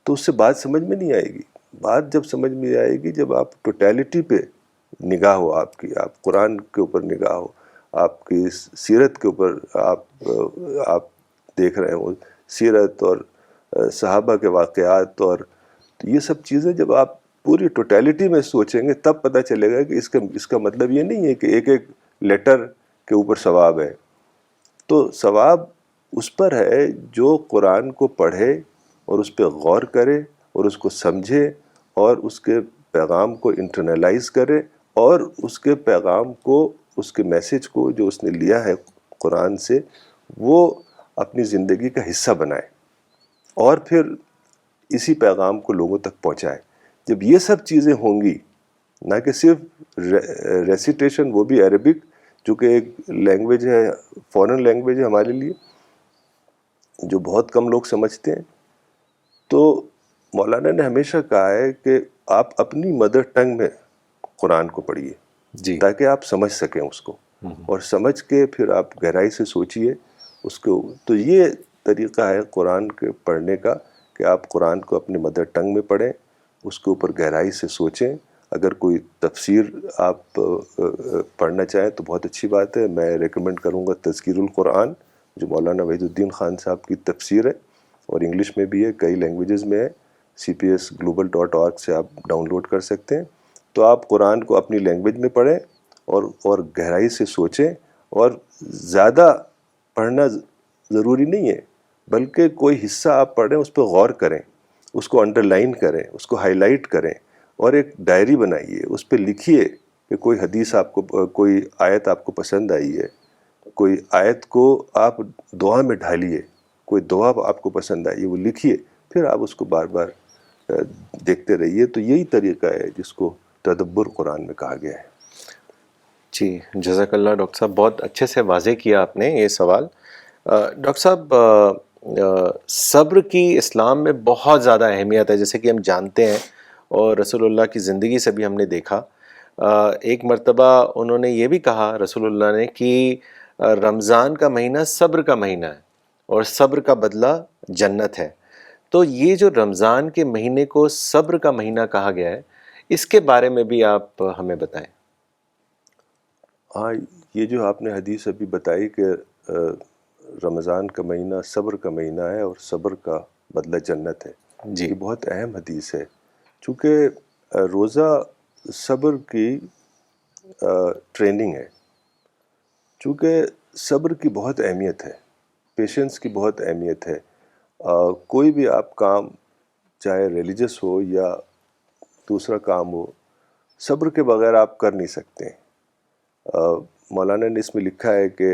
تو اس سے بات سمجھ میں نہیں آئے گی. بات جب سمجھ میں آئے گی جب آپ ٹوٹیلٹی پہ نگاہ ہو آپ کی, آپ قرآن کے اوپر نگاہ ہو, آپ کی سیرت کے اوپر آپ دیکھ رہے ہوں, سیرت اور صحابہ کے واقعات, اور یہ سب چیزیں جب آپ پوری ٹوٹیلٹی میں سوچیں گے تب پتہ چلے گا کہ اس کا مطلب یہ نہیں ہے کہ ایک ایک لیٹر کے اوپر ثواب ہے. تو ثواب اس پر ہے جو قرآن کو پڑھے اور اس پہ غور کرے اور اس کو سمجھے اور اس کے پیغام کو انٹرنلائز کرے اور اس کے پیغام کو، اس کے میسج کو جو اس نے لیا ہے قرآن سے، وہ اپنی زندگی کا حصہ بنائے اور پھر اسی پیغام کو لوگوں تک پہنچائے. جب یہ سب چیزیں ہوں گی، نہ کہ صرف ریسیٹیشن، وہ بھی عربک جو کہ ایک لینگویج ہے، فورن لینگویج ہے ہمارے لیے، جو بہت کم لوگ سمجھتے ہیں. تو مولانا نے ہمیشہ کہا ہے کہ آپ اپنی مدر ٹنگ میں قرآن کو پڑھیے جی. تاکہ آپ سمجھ سکیں اس کو، اور سمجھ کے پھر آپ گہرائی سے سوچیے اس کو. تو یہ طریقہ ہے قرآن کے پڑھنے کا کہ آپ قرآن کو اپنی مدر ٹنگ میں پڑھیں، اس کے اوپر گہرائی سے سوچیں. اگر کوئی تفسیر آپ پڑھنا چاہیں تو بہت اچھی بات ہے. میں ریکمنڈ کروں گا تذکیر القرآن، جو مولانا وحید الدین خان صاحب کی تفسیر ہے، اور انگلش میں بھی ہے، کئی لینگویجز میں ہے. cpsglobal.org سے آپ ڈاؤن لوڈ کر سکتے ہیں. تو آپ قرآن کو اپنی لینگویج میں پڑھیں اور گہرائی سے سوچیں. اور زیادہ پڑھنا ضروری نہیں ہے، بلکہ کوئی حصہ آپ پڑھیں، اس پہ غور کریں، اس کو انڈر لائن کریں، اس کو ہائی لائٹ کریں، اور ایک ڈائری بنائیے، اس پہ لکھیے کہ کوئی حدیث آپ کو، کوئی آیت آپ کو پسند آئی ہے، کوئی آیت کو آپ دعا میں ڈھالیے، کوئی دعا آپ کو پسند آئی ہے وہ لکھیے، پھر آپ اس کو بار بار دیکھتے رہیے. تو یہی طریقہ ہے جس کو تدبر قرآن میں کہا گیا ہے. جی، جزاک اللہ ڈاکٹر صاحب، بہت اچھے سے واضح کیا آپ نے یہ سوال. ڈاکٹر صاحب، صبر کی اسلام میں بہت زیادہ اہمیت ہے، جیسے کہ ہم جانتے ہیں اور رسول اللہ کی زندگی سے بھی ہم نے دیکھا. ایک مرتبہ انہوں نے یہ بھی کہا رسول اللہ نے کہ رمضان کا مہینہ صبر کا مہینہ ہے اور صبر کا بدلہ جنت ہے. تو یہ جو رمضان کے مہینے کو صبر کا مہینہ کہا گیا ہے، اس کے بارے میں بھی آپ ہمیں بتائیں. ہاں، یہ جو آپ نے حدیث ابھی بتائی کہ رمضان کا مہینہ صبر کا مہینہ ہے اور صبر کا بدلہ جنت ہے، جی. یہ بہت اہم حدیث ہے. چونکہ روزہ صبر کی ٹریننگ ہے. چونکہ صبر کی بہت اہمیت ہے، پیشنس کی بہت اہمیت ہے. کوئی بھی آپ کام، چاہے ریلیجس ہو یا دوسرا کام ہو، صبر کے بغیر آپ کر نہیں سکتے. مولانا نے اس میں لکھا ہے کہ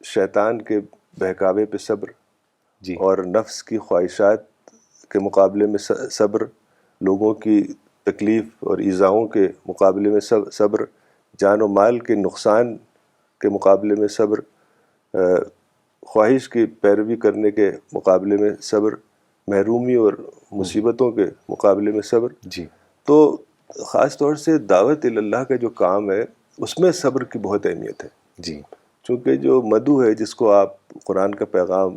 شیطان کے بہکاوے پہ صبر، جی. اور نفس کی خواہشات کے مقابلے میں صبر، لوگوں کی تکلیف اور ایذاؤں کے مقابلے میں صبر، جان و مال کے نقصان کے مقابلے میں صبر، خواہش کی پیروی کرنے کے مقابلے میں صبر، محرومی اور مصیبتوں کے مقابلے میں صبر. جی. تو خاص طور سے دعوت اللہ کا جو کام ہے اس میں صبر کی بہت اہمیت ہے. جی. چونکہ جو مدعو ہے، جس کو آپ قرآن کا پیغام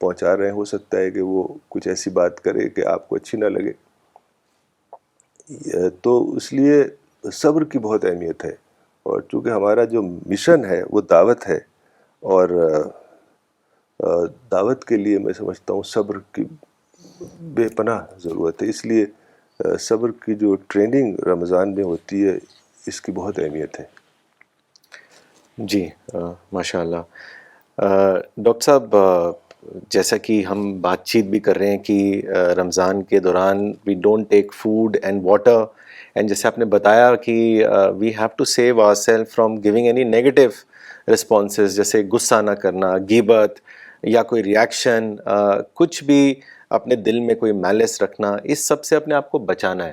پہنچا رہے ہیں، ہو سکتا ہے کہ وہ کچھ ایسی بات کرے کہ آپ کو اچھی نہ لگے. تو اس لیے صبر کی بہت اہمیت ہے. اور چونکہ ہمارا جو مشن ہے وہ دعوت ہے، اور دعوت کے لیے میں سمجھتا ہوں صبر کی بے پناہ ضرورت ہے. اس لیے صبر کی جو ٹریننگ رمضان میں ہوتی ہے، اس کی بہت اہمیت ہے. جی، ماشاء اللہ. ڈاکٹر صاحب، جیسا کہ ہم بات چیت بھی کر رہے ہیں کہ رمضان کے دوران we don't take food and water, and جیسے آپ نے بتایا کہ we have to save our self from giving any negative responses, جیسے غصہ نہ کرنا، غیبت یا کوئی ریاکشن، کچھ بھی اپنے دل میں کوئی میلس رکھنا، اس سب سے اپنے آپ کو بچانا ہے.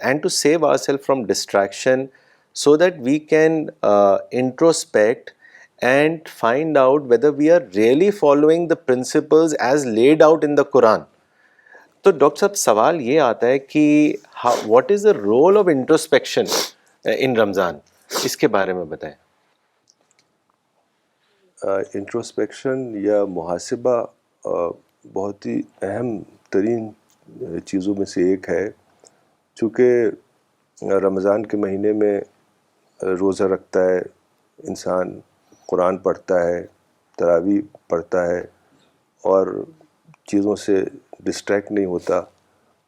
And to save our self from distraction so that we can introspect and find out whether we are really following the principles as laid out in the Quran. تو ڈاکٹر صاحب، سوال یہ آتا ہے کہ what is the role of introspection in رمضان؟ اس کے بارے میں بتائیں. انٹروسپیکشن یا محاسبہ بہت ہی اہم ترین چیزوں میں سے ایک ہے. چونکہ رمضان کے مہینے میں روزہ رکھتا ہے انسان، قرآن پڑھتا ہے، تراویح پڑھتا ہے، اور چیزوں سے ڈسٹریکٹ نہیں ہوتا،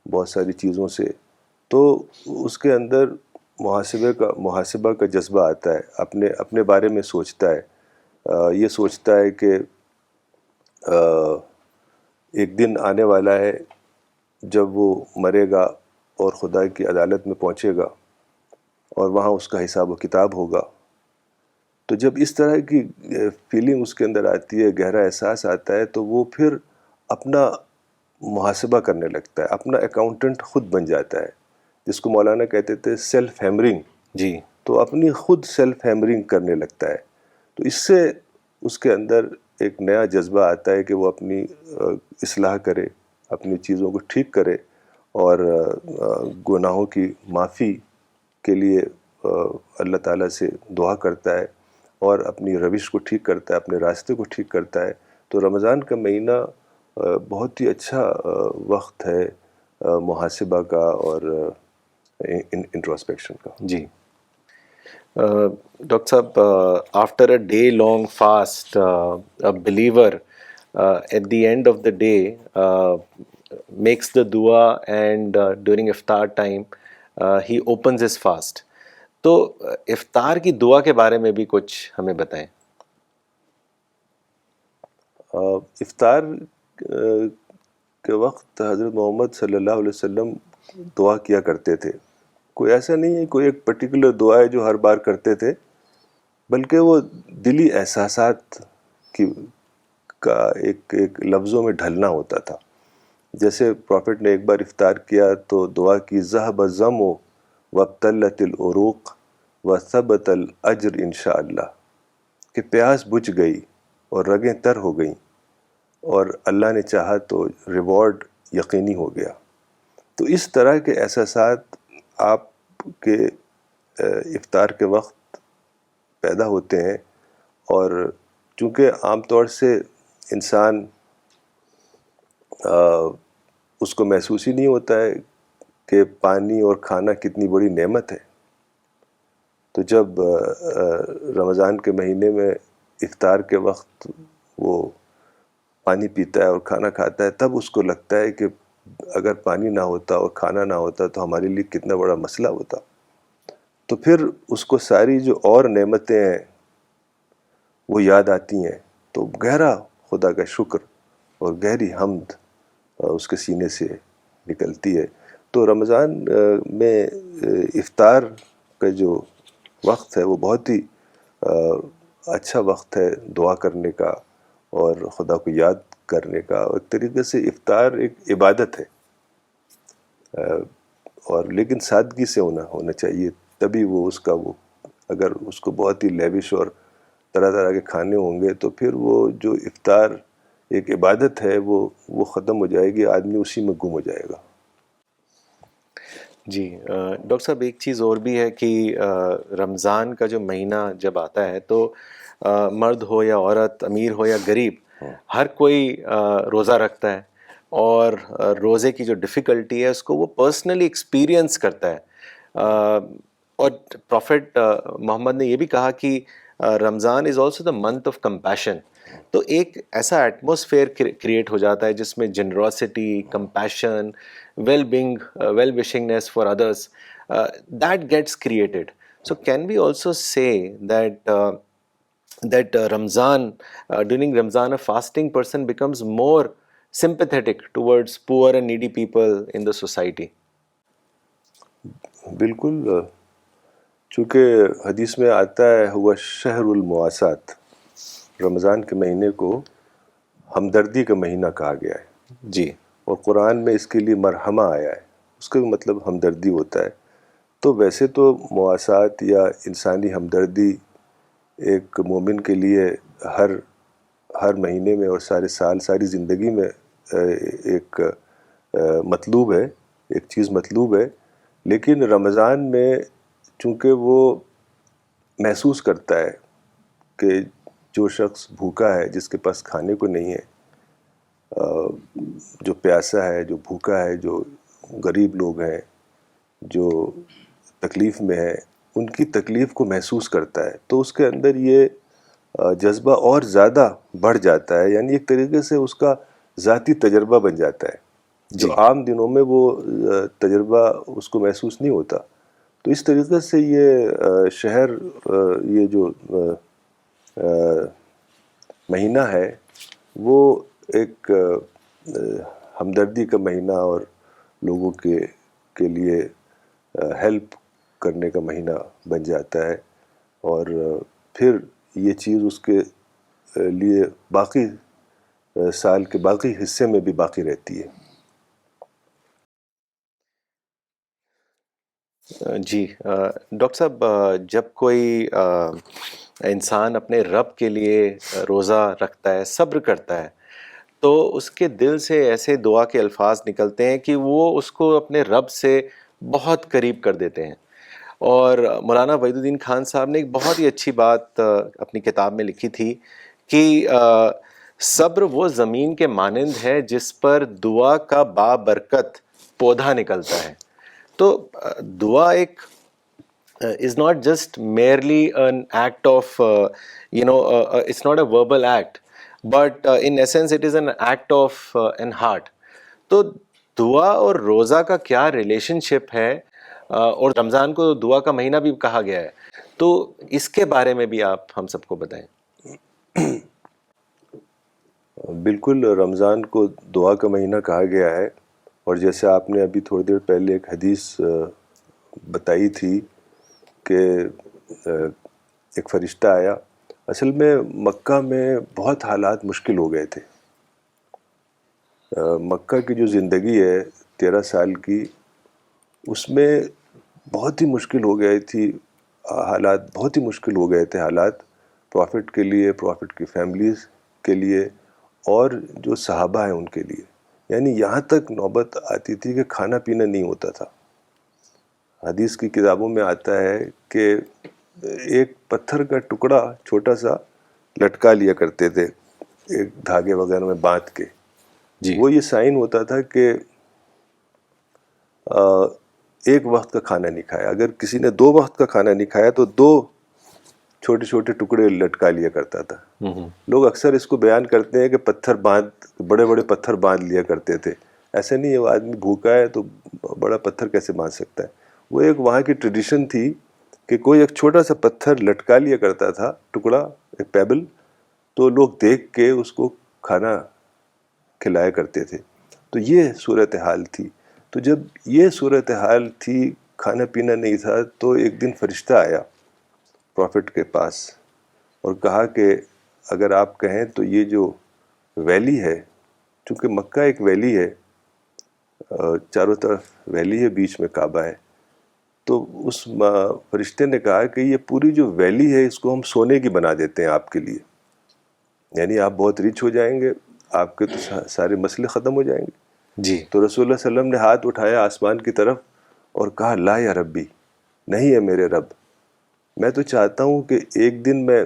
بہت ساری چیزوں سے. تو اس کے اندر محاسبہ کا جذبہ آتا ہے، اپنے بارے میں سوچتا ہے. یہ سوچتا ہے کہ ایک دن آنے والا ہے جب وہ مرے گا اور خدا کی عدالت میں پہنچے گا اور وہاں اس کا حساب و کتاب ہوگا. تو جب اس طرح کی فیلنگ اس کے اندر آتی ہے, گہرا احساس آتا ہے, تو وہ پھر اپنا محاسبہ کرنے لگتا ہے, اپنا اکاؤنٹنٹ خود بن جاتا ہے, جس کو مولانا کہتے تھے سیلف ہیمرنگ. جی. تو اپنی خود سیلف ہیمرنگ کرنے لگتا ہے. تو اس سے اس کے اندر ایک نیا جذبہ آتا ہے کہ وہ اپنی اصلاح کرے, اپنی چیزوں کو ٹھیک کرے, اور گناہوں کی معافی کے لیے اللہ تعالیٰ سے دعا کرتا ہے اور اپنی روش کو ٹھیک کرتا ہے, اپنے راستے کو ٹھیک کرتا ہے. تو رمضان کا مہینہ بہت ہی اچھا وقت ہے محاسبہ کا اور انٹروسپیکشن کا. جی. ڈاکٹر صاحب, after a day long fast, a believer at the end of the day makes the dua, and during iftar time he opens his fast. تو افطار کی دعا کے بارے میں بھی کچھ ہمیں بتائیں. افطار کے وقت حضرت محمد صلی اللہ علیہ وسلم دعا کیا کرتے تھے. کوئی ایسا نہیں ہے کوئی ایک پرٹیکولر دعا ہے جو ہر بار کرتے تھے, بلکہ وہ دلی احساسات کا ایک لفظوں میں ڈھلنا ہوتا تھا. جیسے پروفٹ نے ایک بار افطار کیا تو دعا کی ذہب الظم وابتلت العروق وثبت الاجر انشاءاللہ, کہ پیاس بجھ گئی اور رگیں تر ہو گئیں اور اللہ نے چاہا تو ریوارڈ یقینی ہو گیا. تو اس طرح کے احساسات آپ کے افطار کے وقت پیدا ہوتے ہیں, اور چونکہ عام طور سے انسان اس کو محسوس ہی نہیں ہوتا ہے کہ پانی اور کھانا کتنی بڑی نعمت ہے. تو جب رمضان کے مہینے میں افطار کے وقت وہ پانی پیتا ہے اور کھانا کھاتا ہے, تب اس کو لگتا ہے کہ اگر پانی نہ ہوتا اور کھانا نہ ہوتا تو ہمارے لیے کتنا بڑا مسئلہ ہوتا. تو پھر اس کو ساری جو اور نعمتیں ہیں وہ یاد آتی ہیں, تو گہرا خدا کا شکر اور گہری حمد اس کے سینے سے نکلتی ہے. تو رمضان میں افطار کا جو وقت ہے وہ بہت ہی اچھا وقت ہے دعا کرنے کا اور خدا کو یاد کرنے کا. اور ایک طریقے سے افطار ایک عبادت ہے, اور لیکن سادگی سے ہونا چاہیے, تبھی وہ اس کا وہ اگر اس کو بہت ہی لیوش اور طرح طرح کے کھانے ہوں گے تو پھر وہ جو افطار ایک عبادت ہے وہ ختم ہو جائے گی, آدمی اسی میں گم ہو جائے گا. جی. ڈاکٹر صاحب, ایک چیز اور بھی ہے کہ رمضان کا جو مہینہ جب آتا ہے تو مرد ہو یا عورت, امیر ہو یا غریب, ہر کوئی روزہ رکھتا ہے, اور روزے کی جو ڈیفیکلٹی ہے اس کو وہ پرسنلی ایکسپیرئنس کرتا ہے. اور پروفٹ محمد نے یہ بھی کہا کہ Ramadan is also the month of compassion. تو ایک ایسا ایٹماسفیئر کریٹ ہو جاتا ہے جس میں generosity, compassion, well wishingness for others, that gets created. So can we also say that Ramzan, during Ramzan, a fasting person becomes more sympathetic towards poor and needy people in the society? بالکل, چونکہ حدیث میں آتا ہے ہوا شہر المواسات, رمضان کے مہینے کو ہمدردی کا مہینہ کہا گیا ہے. جی. اور قرآن میں اس کے لیے مرحمہ آیا ہے, اس کا بھی مطلب ہمدردی ہوتا ہے. تو ویسے تو مواسات یا انسانی ہمدردی ایک مومن کے لیے ہر مہینے میں اور سارے سال ساری زندگی میں ایک مطلوب ہے, ایک چیز مطلوب ہے. لیکن رمضان میں چونکہ وہ محسوس کرتا ہے کہ جو شخص بھوکا ہے, جس کے پاس کھانے کو نہیں ہے, جو پیاسا ہے, جو بھوکا ہے, جو غریب لوگ ہیں, جو تکلیف میں ہے, ان کی تکلیف کو محسوس کرتا ہے, تو اس کے اندر یہ جذبہ اور زیادہ بڑھ جاتا ہے. یعنی ایک طریقے سے اس کا ذاتی تجربہ بن جاتا ہے, جو عام دنوں میں وہ تجربہ اس کو محسوس نہیں ہوتا. تو اس طریقے سے یہ شہر, یہ جو مہینہ ہے وہ ایک ہمدردی کا مہینہ اور لوگوں کے لیے ہیلپ کرنے کا مہینہ بن جاتا ہے، اور پھر یہ چیز اس کے لیے باقی سال کے باقی حصے میں بھی باقی رہتی ہے۔ جی ڈاکٹر صاحب، جب کوئی انسان اپنے رب کے لیے روزہ رکھتا ہے، صبر کرتا ہے، تو اس کے دل سے ایسے دعا کے الفاظ نکلتے ہیں کہ وہ اس کو اپنے رب سے بہت قریب کر دیتے ہیں۔ اور مولانا وحید الدین خان صاحب نے ایک بہت ہی اچھی بات اپنی کتاب میں لکھی تھی کہ صبر وہ زمین کے مانند ہے جس پر دعا کا بابرکت پودا نکلتا ہے۔ تو دعا ایک is not just merely an act of it's not a verbal act, but in essence it is an act of an heart. تو دعا اور روزہ کا کیا ریلیشن شپ ہے؟ اور رمضان کو دعا کا مہینہ بھی کہا گیا ہے، تو اس کے بارے میں بھی آپ ہم سب کو بتائیں۔ بالکل، رمضان کو دعا کا مہینہ کہا گیا ہے، اور جیسے آپ نے ابھی تھوڑی دیر پہلے ایک حدیث بتائی تھی کہ ایک فرشتہ آیا۔ اصل میں مکہ میں بہت حالات مشکل ہو گئے تھے۔ مکہ کی جو زندگی ہے 13 سال کی، اس میں بہت ہی مشکل ہو گئی تھی حالات، بہت ہی مشکل ہو گئے تھے حالات پروفٹ کے لیے، پروفٹ کی فیملیز کے لیے، اور جو صحابہ ہیں ان کے لیے۔ یعنی یہاں تک نوبت آتی تھی کہ کھانا پینا نہیں ہوتا تھا۔ حدیث کی کتابوں میں آتا ہے کہ ایک پتھر کا ٹکڑا چھوٹا سا لٹکا لیا کرتے تھے ایک دھاگے وغیرہ میں باندھ کے۔ جی، وہ یہ سائن ہوتا تھا کہ ایک وقت کا کھانا نہیں کھایا۔ اگر کسی نے 2 وقت کا کھانا نہیں کھایا تو 2 چھوٹے چھوٹے ٹکڑے لٹکا لیا کرتا تھا۔ لوگ اکثر اس کو بیان کرتے ہیں کہ بڑے بڑے پتھر باندھ لیا کرتے تھے۔ ایسا نہیں ہے، وہ آدمی بھوکا ہے تو بڑا پتھر کیسے باندھ سکتا ہے؟ وہ ایک وہاں کی ٹریڈیشن تھی کہ کوئی ایک چھوٹا سا پتھر لٹکا لیا کرتا تھا، ٹکڑا، ایک پیبل، تو لوگ دیکھ کے اس کو کھانا کھلایا کرتے تھے۔ تو یہ صورتحال تھی۔ تو جب یہ صورتحال تھی، کھانا پینا نہیں تھا، تو ایک دن فرشتہ آیا پروفٹ کے پاس اور کہا کہ اگر آپ کہیں تو یہ جو ویلی ہے، چونکہ مکہ ایک ویلی ہے، چاروں طرف ویلی ہے، بیچ میں کعبہ ہے، تو اس فرشتے نے کہا کہ یہ پوری جو ویلی ہے اس کو ہم سونے کی بنا دیتے ہیں آپ کے لیے، یعنی آپ بہت ریچ ہو جائیں گے، آپ کے تو سارے مسئلے ختم ہو جائیں گے۔ جی، تو رسول اللہ صلی اللہ علیہ وسلم نے ہاتھ اٹھایا آسمان کی طرف اور کہا لا یا ربی، نہیں ہے میرے رب، میں تو چاہتا ہوں کہ ایک دن میں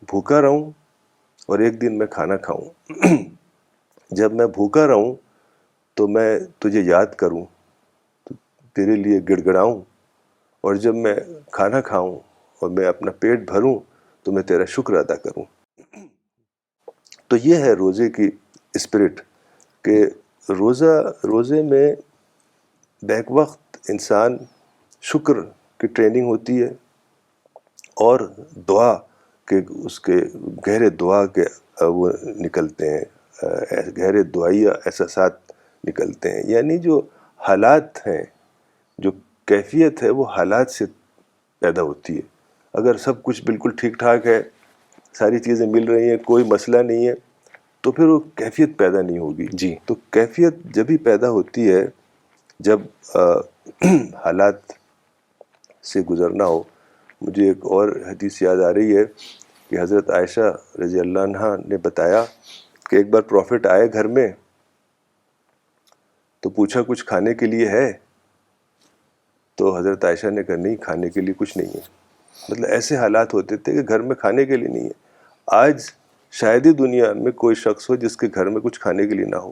بھوکا رہوں اور ایک دن میں کھانا کھاؤں۔ جب میں بھوکا رہوں تو میں تجھے یاد کروں، تیرے لیے گڑ گڑاؤں، اور جب میں کھانا کھاؤں اور میں اپنا پیٹ بھروں تو میں تیرا شکر ادا کروں۔ تو یہ ہے روزے کی اسپرٹ کہ روزے میں بیک وقت انسان شکر کی ٹریننگ ہوتی ہے، اور دعا کے اس کے گہرے دعا کے وہ نکلتے ہیں، گہرے دعائیہ احساسات نکلتے ہیں۔ یعنی جو حالات ہیں، جو کیفیت ہے، وہ حالات سے پیدا ہوتی ہے۔ اگر سب کچھ بالکل ٹھیک ٹھاک ہے، ساری چیزیں مل رہی ہیں، کوئی مسئلہ نہیں ہے، تو پھر وہ کیفیت پیدا نہیں ہوگی۔ جی، تو کیفیت جب ہی پیدا ہوتی ہے جب حالات سے گزرنا ہو۔ مجھے ایک اور حدیث یاد آ رہی ہے کہ حضرت عائشہ رضی اللہ عنہا نے بتایا کہ ایک بار پروفٹ آئے گھر میں، تو پوچھا کچھ کھانے کے لیے ہے؟ تو حضرت عائشہ نے کہا نہیں، کھانے کے لیے کچھ نہیں ہے۔ مطلب ایسے حالات ہوتے تھے کہ گھر میں کھانے کے لیے نہیں ہے۔ آج شاید ہی دنیا میں کوئی شخص ہو جس کے گھر میں کچھ کھانے کے لیے نہ ہو،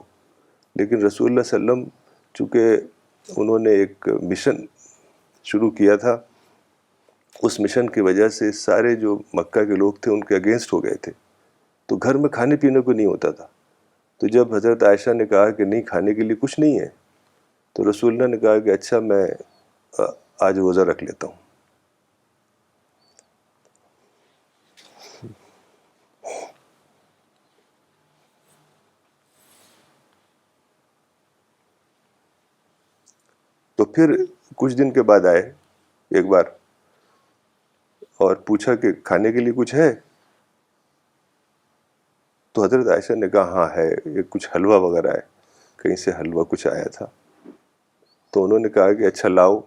لیکن رسول اللہ صلی اللہ علیہ وسلم چونکہ انہوں نے ایک مشن شروع کیا تھا، اس مشن کی وجہ سے سارے جو مکہ کے لوگ تھے ان کے اگینسٹ ہو گئے تھے، تو گھر میں کھانے پینے کو نہیں ہوتا تھا۔ تو جب حضرت عائشہ نے کہا کہ نہیں، کھانے کے لیے کچھ نہیں ہے، تو رسول اللہ نے کہا کہ اچھا میں آج روزہ رکھ لیتا ہوں۔ پھر کچھ دن کے بعد آئے ایک بار اور پوچھا کہ کھانے کے لیے کچھ ہے؟ تو حضرت عائشہ نے کہا ہاں ہے، یہ کچھ حلوہ وغیرہ ہے، کہیں سے حلوہ کچھ آیا تھا. تو انہوں نے کہا کہ اچھا لاؤ،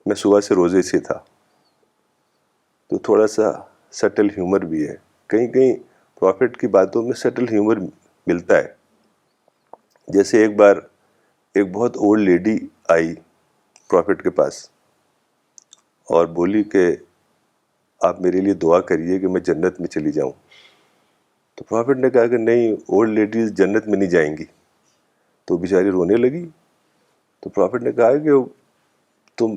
میں صبح سے روزے سے تھا. تو تھوڑا سا سٹل ہیومر بھی ہے، کہیں کہیں پروفٹ کی باتوں میں سٹل ہیومر ملتا ہے. جیسے ایک بار ایک بہت اولڈ لیڈی آئی پروفٹ کے پاس اور بولی کہ آپ میرے لیے دعا کریے کہ میں جنت میں چلی جاؤں. تو پروفٹ نے کہا کہ نہیں، اولڈ لیڈیز جنت میں نہیں جائیں گی. تو بیچاری رونے لگی. تو پروفٹ نے کہا کہ تم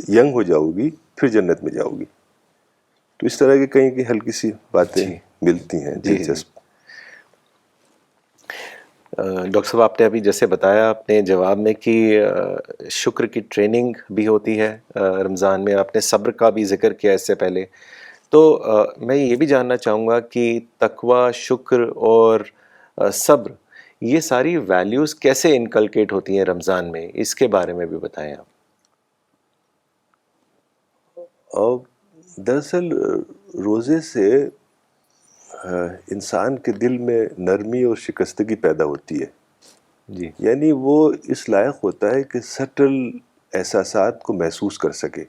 ینگ ہو جاؤ گی پھر جنت میں جاؤ گی. تو اس طرح کی کہیں کی ہلکی سی باتیں جی ملتی ہیں جی دلچسپ. ڈاکٹر صاحب آپ نے ابھی جیسے بتایا اپنے جواب میں کہ شکر کی ٹریننگ بھی ہوتی ہے رمضان میں، آپ نے صبر کا بھی ذکر کیا اس سے پہلے. تو میں یہ بھی جاننا چاہوں گا کہ تقوی، شکر اور صبر، یہ ساری ویلیوز کیسے انکلکیٹ ہوتی ہیں رمضان میں، اس کے بارے میں بھی بتائیں آپ. اور دراصل روزے سے انسان کے دل میں نرمی اور شکستگی پیدا ہوتی ہے. جی یعنی وہ اس لائق ہوتا ہے کہ سٹل احساسات کو محسوس کر سکے،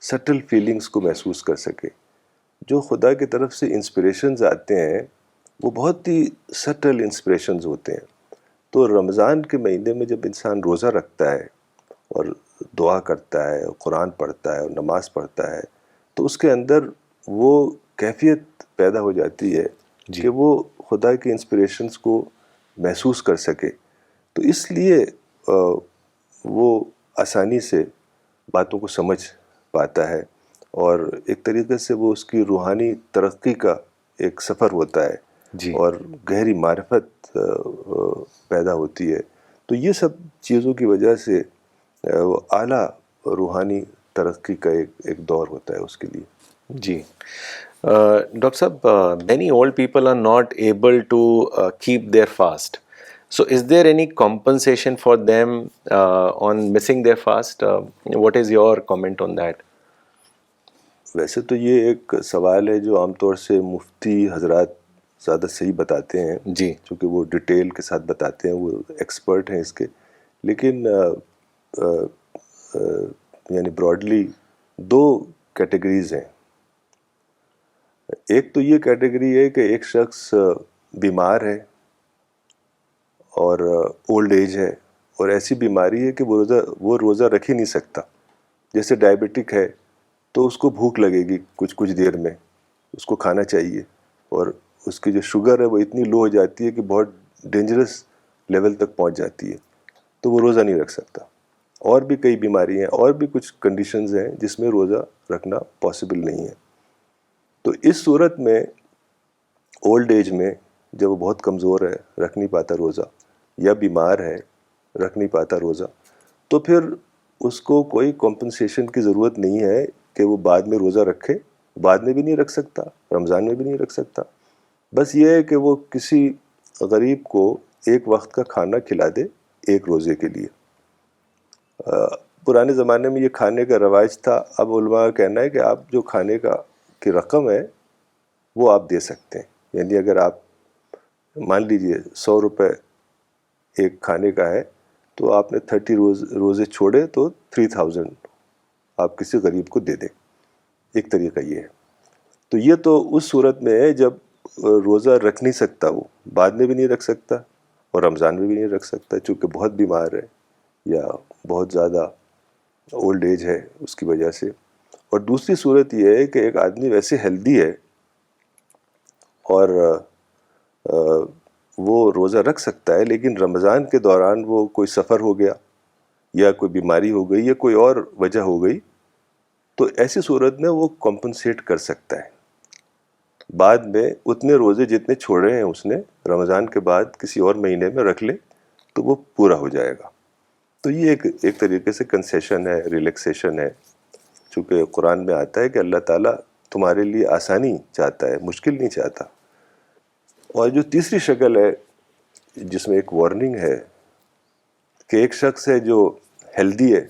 سٹل فیلنگز کو محسوس کر سکے. جو خدا کی طرف سے انسپریشنز آتے ہیں وہ بہت ہی سٹل انسپریشنز ہوتے ہیں. تو رمضان کے مہینے میں جب انسان روزہ رکھتا ہے اور دعا کرتا ہے، قرآن پڑھتا ہے اور نماز پڑھتا ہے، تو اس کے اندر وہ کیفیت پیدا ہو جاتی ہے جی کہ وہ خدا کی انسپریشنز کو محسوس کر سکے. تو اس لیے وہ آسانی سے باتوں کو سمجھ پاتا ہے اور ایک طریقے سے وہ اس کی روحانی ترقی کا ایک سفر ہوتا ہے جی اور گہری معرفت پیدا ہوتی ہے. تو یہ سب چیزوں کی وجہ سے وہ اعلیٰ روحانی ترقی کا ایک دور ہوتا ہے اس کے لیے. جی ڈاکٹر صاحب، many old people are not able to keep their fast. So is there any compensation for them on missing their fast? What is your comment on that? ویسے تو یہ ایک سوال ہے جو عام طور سے مفتی حضرات زیادہ صحیح بتاتے ہیں، جی چونکہ وہ ڈیٹیل کے ساتھ بتاتے ہیں، وہ ایکسپرٹ ہیں اس کے. لیکن یعنی براڈلی دو کیٹیگریز ہیں. ایک تو یہ کیٹیگری ہے کہ ایک شخص بیمار ہے اور اولڈ ایج ہے اور ایسی بیماری ہے کہ وہ روزہ رکھ ہی نہیں سکتا. جیسے ڈائبٹک ہے تو اس کو بھوک لگے گی کچھ دیر میں، اس کو کھانا چاہیے، اور اس کی جو شوگر ہے وہ اتنی لو ہو جاتی ہے کہ بہت ڈینجرس لیول تک پہنچ جاتی ہے، تو وہ روزہ نہیں رکھ سکتا. اور بھی کئی بیماری ہیں، اور بھی کچھ کنڈیشنز ہیں جس میں روزہ رکھنا پاسبل نہیں ہے. تو اس صورت میں اولڈ ایج میں جب وہ بہت کمزور ہے، رکھ نہیں پاتا روزہ، یا بیمار ہے رکھ نہیں پاتا روزہ، تو پھر اس کو کوئی کمپنسیشن کی ضرورت نہیں ہے کہ وہ بعد میں روزہ رکھے. بعد میں بھی نہیں رکھ سکتا، رمضان میں بھی نہیں رکھ سکتا. بس یہ ہے کہ وہ کسی غریب کو ایک وقت کا کھانا کھلا دے ایک روزے کے لیے. پرانے زمانے میں یہ کھانے کا رواج تھا. اب علماء کا کہنا ہے کہ آپ جو کھانے کی رقم ہے وہ آپ دے سکتے ہیں. یعنی اگر آپ مان لیجئے 100 روپے ایک کھانے کا ہے تو آپ نے 30 روزے چھوڑے تو 3000 آپ کسی غریب کو دے دیں. ایک طریقہ یہ ہے. تو یہ تو اس صورت میں ہے جب روزہ رکھ نہیں سکتا، وہ بعد میں بھی نہیں رکھ سکتا اور رمضان میں بھی نہیں رکھ سکتا چونکہ بہت بیمار ہے یا بہت زیادہ اولڈ ایج ہے اس کی وجہ سے. اور دوسری صورت یہ ہے کہ ایک آدمی ویسے ہیلدی ہے اور وہ روزہ رکھ سکتا ہے، لیکن رمضان کے دوران وہ کوئی سفر ہو گیا یا کوئی بیماری ہو گئی یا کوئی اور وجہ ہو گئی، تو ایسی صورت میں وہ کمپنسیٹ کر سکتا ہے. بعد میں اتنے روزے جتنے چھوڑے ہیں اس نے رمضان کے بعد کسی اور مہینے میں رکھ لے تو وہ پورا ہو جائے گا. تو یہ ایک طریقے سے کنسیشن ہے، ریلیکسیشن ہے. چونکہ قرآن میں آتا ہے کہ اللہ تعالیٰ تمہارے لیے آسانی چاہتا ہے، مشکل نہیں چاہتا. اور جو تیسری شکل ہے جس میں ایک وارننگ ہے کہ ایک شخص ہے جو ہیلدی ہے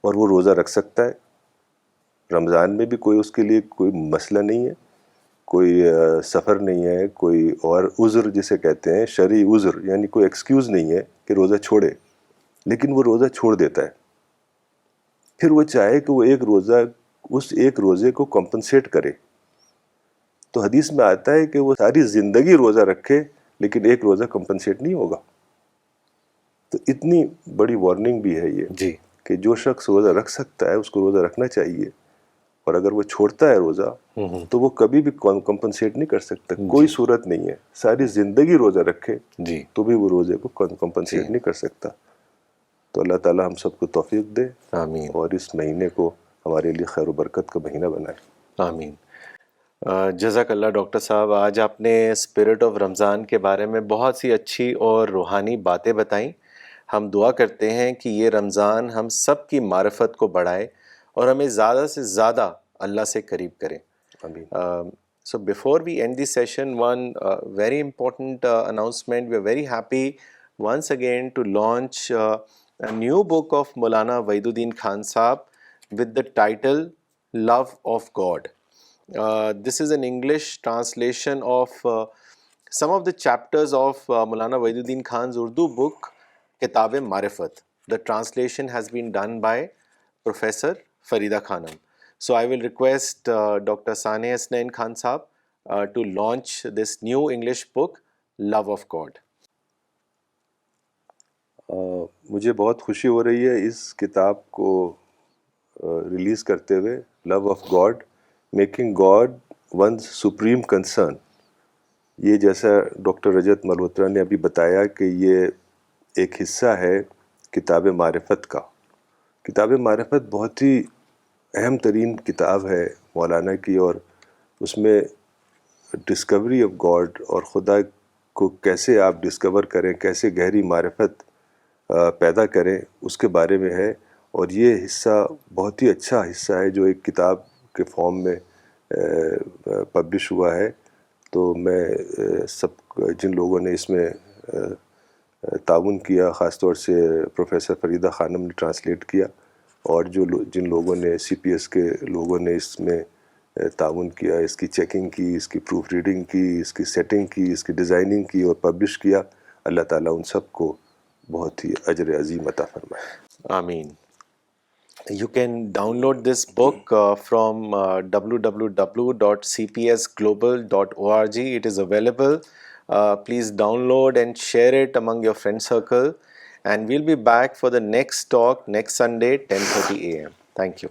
اور وہ روزہ رکھ سکتا ہے. رمضان میں بھی کوئی اس کے لیے کوئی مسئلہ نہیں ہے, کوئی سفر نہیں ہے, کوئی اور عذر جسے کہتے ہیں شرعی عذر, یعنی کوئی ایکسکیوز نہیں ہے کہ روزہ چھوڑے, لیکن وہ روزہ چھوڑ دیتا ہے. پھر وہ چاہے کہ وہ اس ایک روزے کو کمپنسیٹ کرے. تو حدیث میں آتا ہے کہ وہ ساری زندگی روزہ رکھے لیکن ایک روزہ کمپنسیٹ نہیں ہوگا. تو اتنی بڑی وارننگ بھی ہے یہ جی کہ جو شخص روزہ رکھ سکتا ہے اس کو روزہ رکھنا چاہیے, اور اگر وہ چھوڑتا ہے روزہ تو وہ کبھی بھی کمپنسیٹ نہیں کر سکتا. کوئی صورت نہیں ہے, ساری زندگی روزہ رکھے جی تو بھی وہ روزے کو کمپنسیٹ نہیں کر سکتا. تو اللہ تعالی ہم سب کو توفیق دے آمین اور اس مہینے کو ہمارے لیے خیر و برکت کا مہینہ بنائے. آمین. جزاک اللہ ڈاکٹر صاحب, آج آپ نے اسپرٹ آف رمضان کے بارے میں بہت سی اچھی اور روحانی باتیں بتائیں. ہم دعا کرتے ہیں کہ یہ رمضان ہم سب کی معرفت کو بڑھائے اور ہمیں زیادہ سے زیادہ اللہ سے قریب کرے. آمین. So before we end this session, one very important announcement. We are very happy once again to launch a new book of Maulana Waiduddin Khan Sahab with the title Love of God. This is an English translation of some of the chapters of Maulana Waiduddin Khan's Urdu book Kitab-e-Marifat. The translation has been done by Professor Farida Khanum. So I will request Dr. Saneh Hasnain Khan Sahab to launch this new English book, Love of God. مجھے بہت خوشی ہو رہی ہے اس کتاب کو release کرتے ہوئے, love of God, making God one's supreme concern. یہ جیسا ڈاکٹر رجت ملہوترا نے ابھی بتایا کہ یہ ایک حصہ ہے کتاب معرفت کا. کتاب معرفت بہت ہی اہم ترین کتاب ہے مولانا کی, اور اس میں ڈسکوری آف گاڈ اور خدا کو کیسے آپ ڈسکور کریں, کیسے گہری معرفت پیدا کریں, اس کے بارے میں ہے. اور یہ حصہ بہت ہی اچھا حصہ ہے جو ایک کتاب کے فارم میں پبلش ہوا ہے. تو میں سب جن لوگوں نے اس میں تعاون کیا, خاص طور سے پروفیسر فریدہ خانم نے ٹرانسلیٹ کیا, اور جن لوگوں نے سی پی ایس کے لوگوں نے اس میں تعاون کیا, اس کی چیکنگ کی, اس کی پروف ریڈنگ کی, اس کی سیٹنگ کی, اس کی ڈیزائننگ کی اور پبلش کیا, اللہ تعالیٰ ان سب کو بہت ہی اجر عظیم عطا فرمائے. Ameen. You can download this book from www.cpsglobal.org. It is available. Please download and share it among your friend circle. And we'll be back for the next talk next Sunday, 10:30 a.m. Thank you.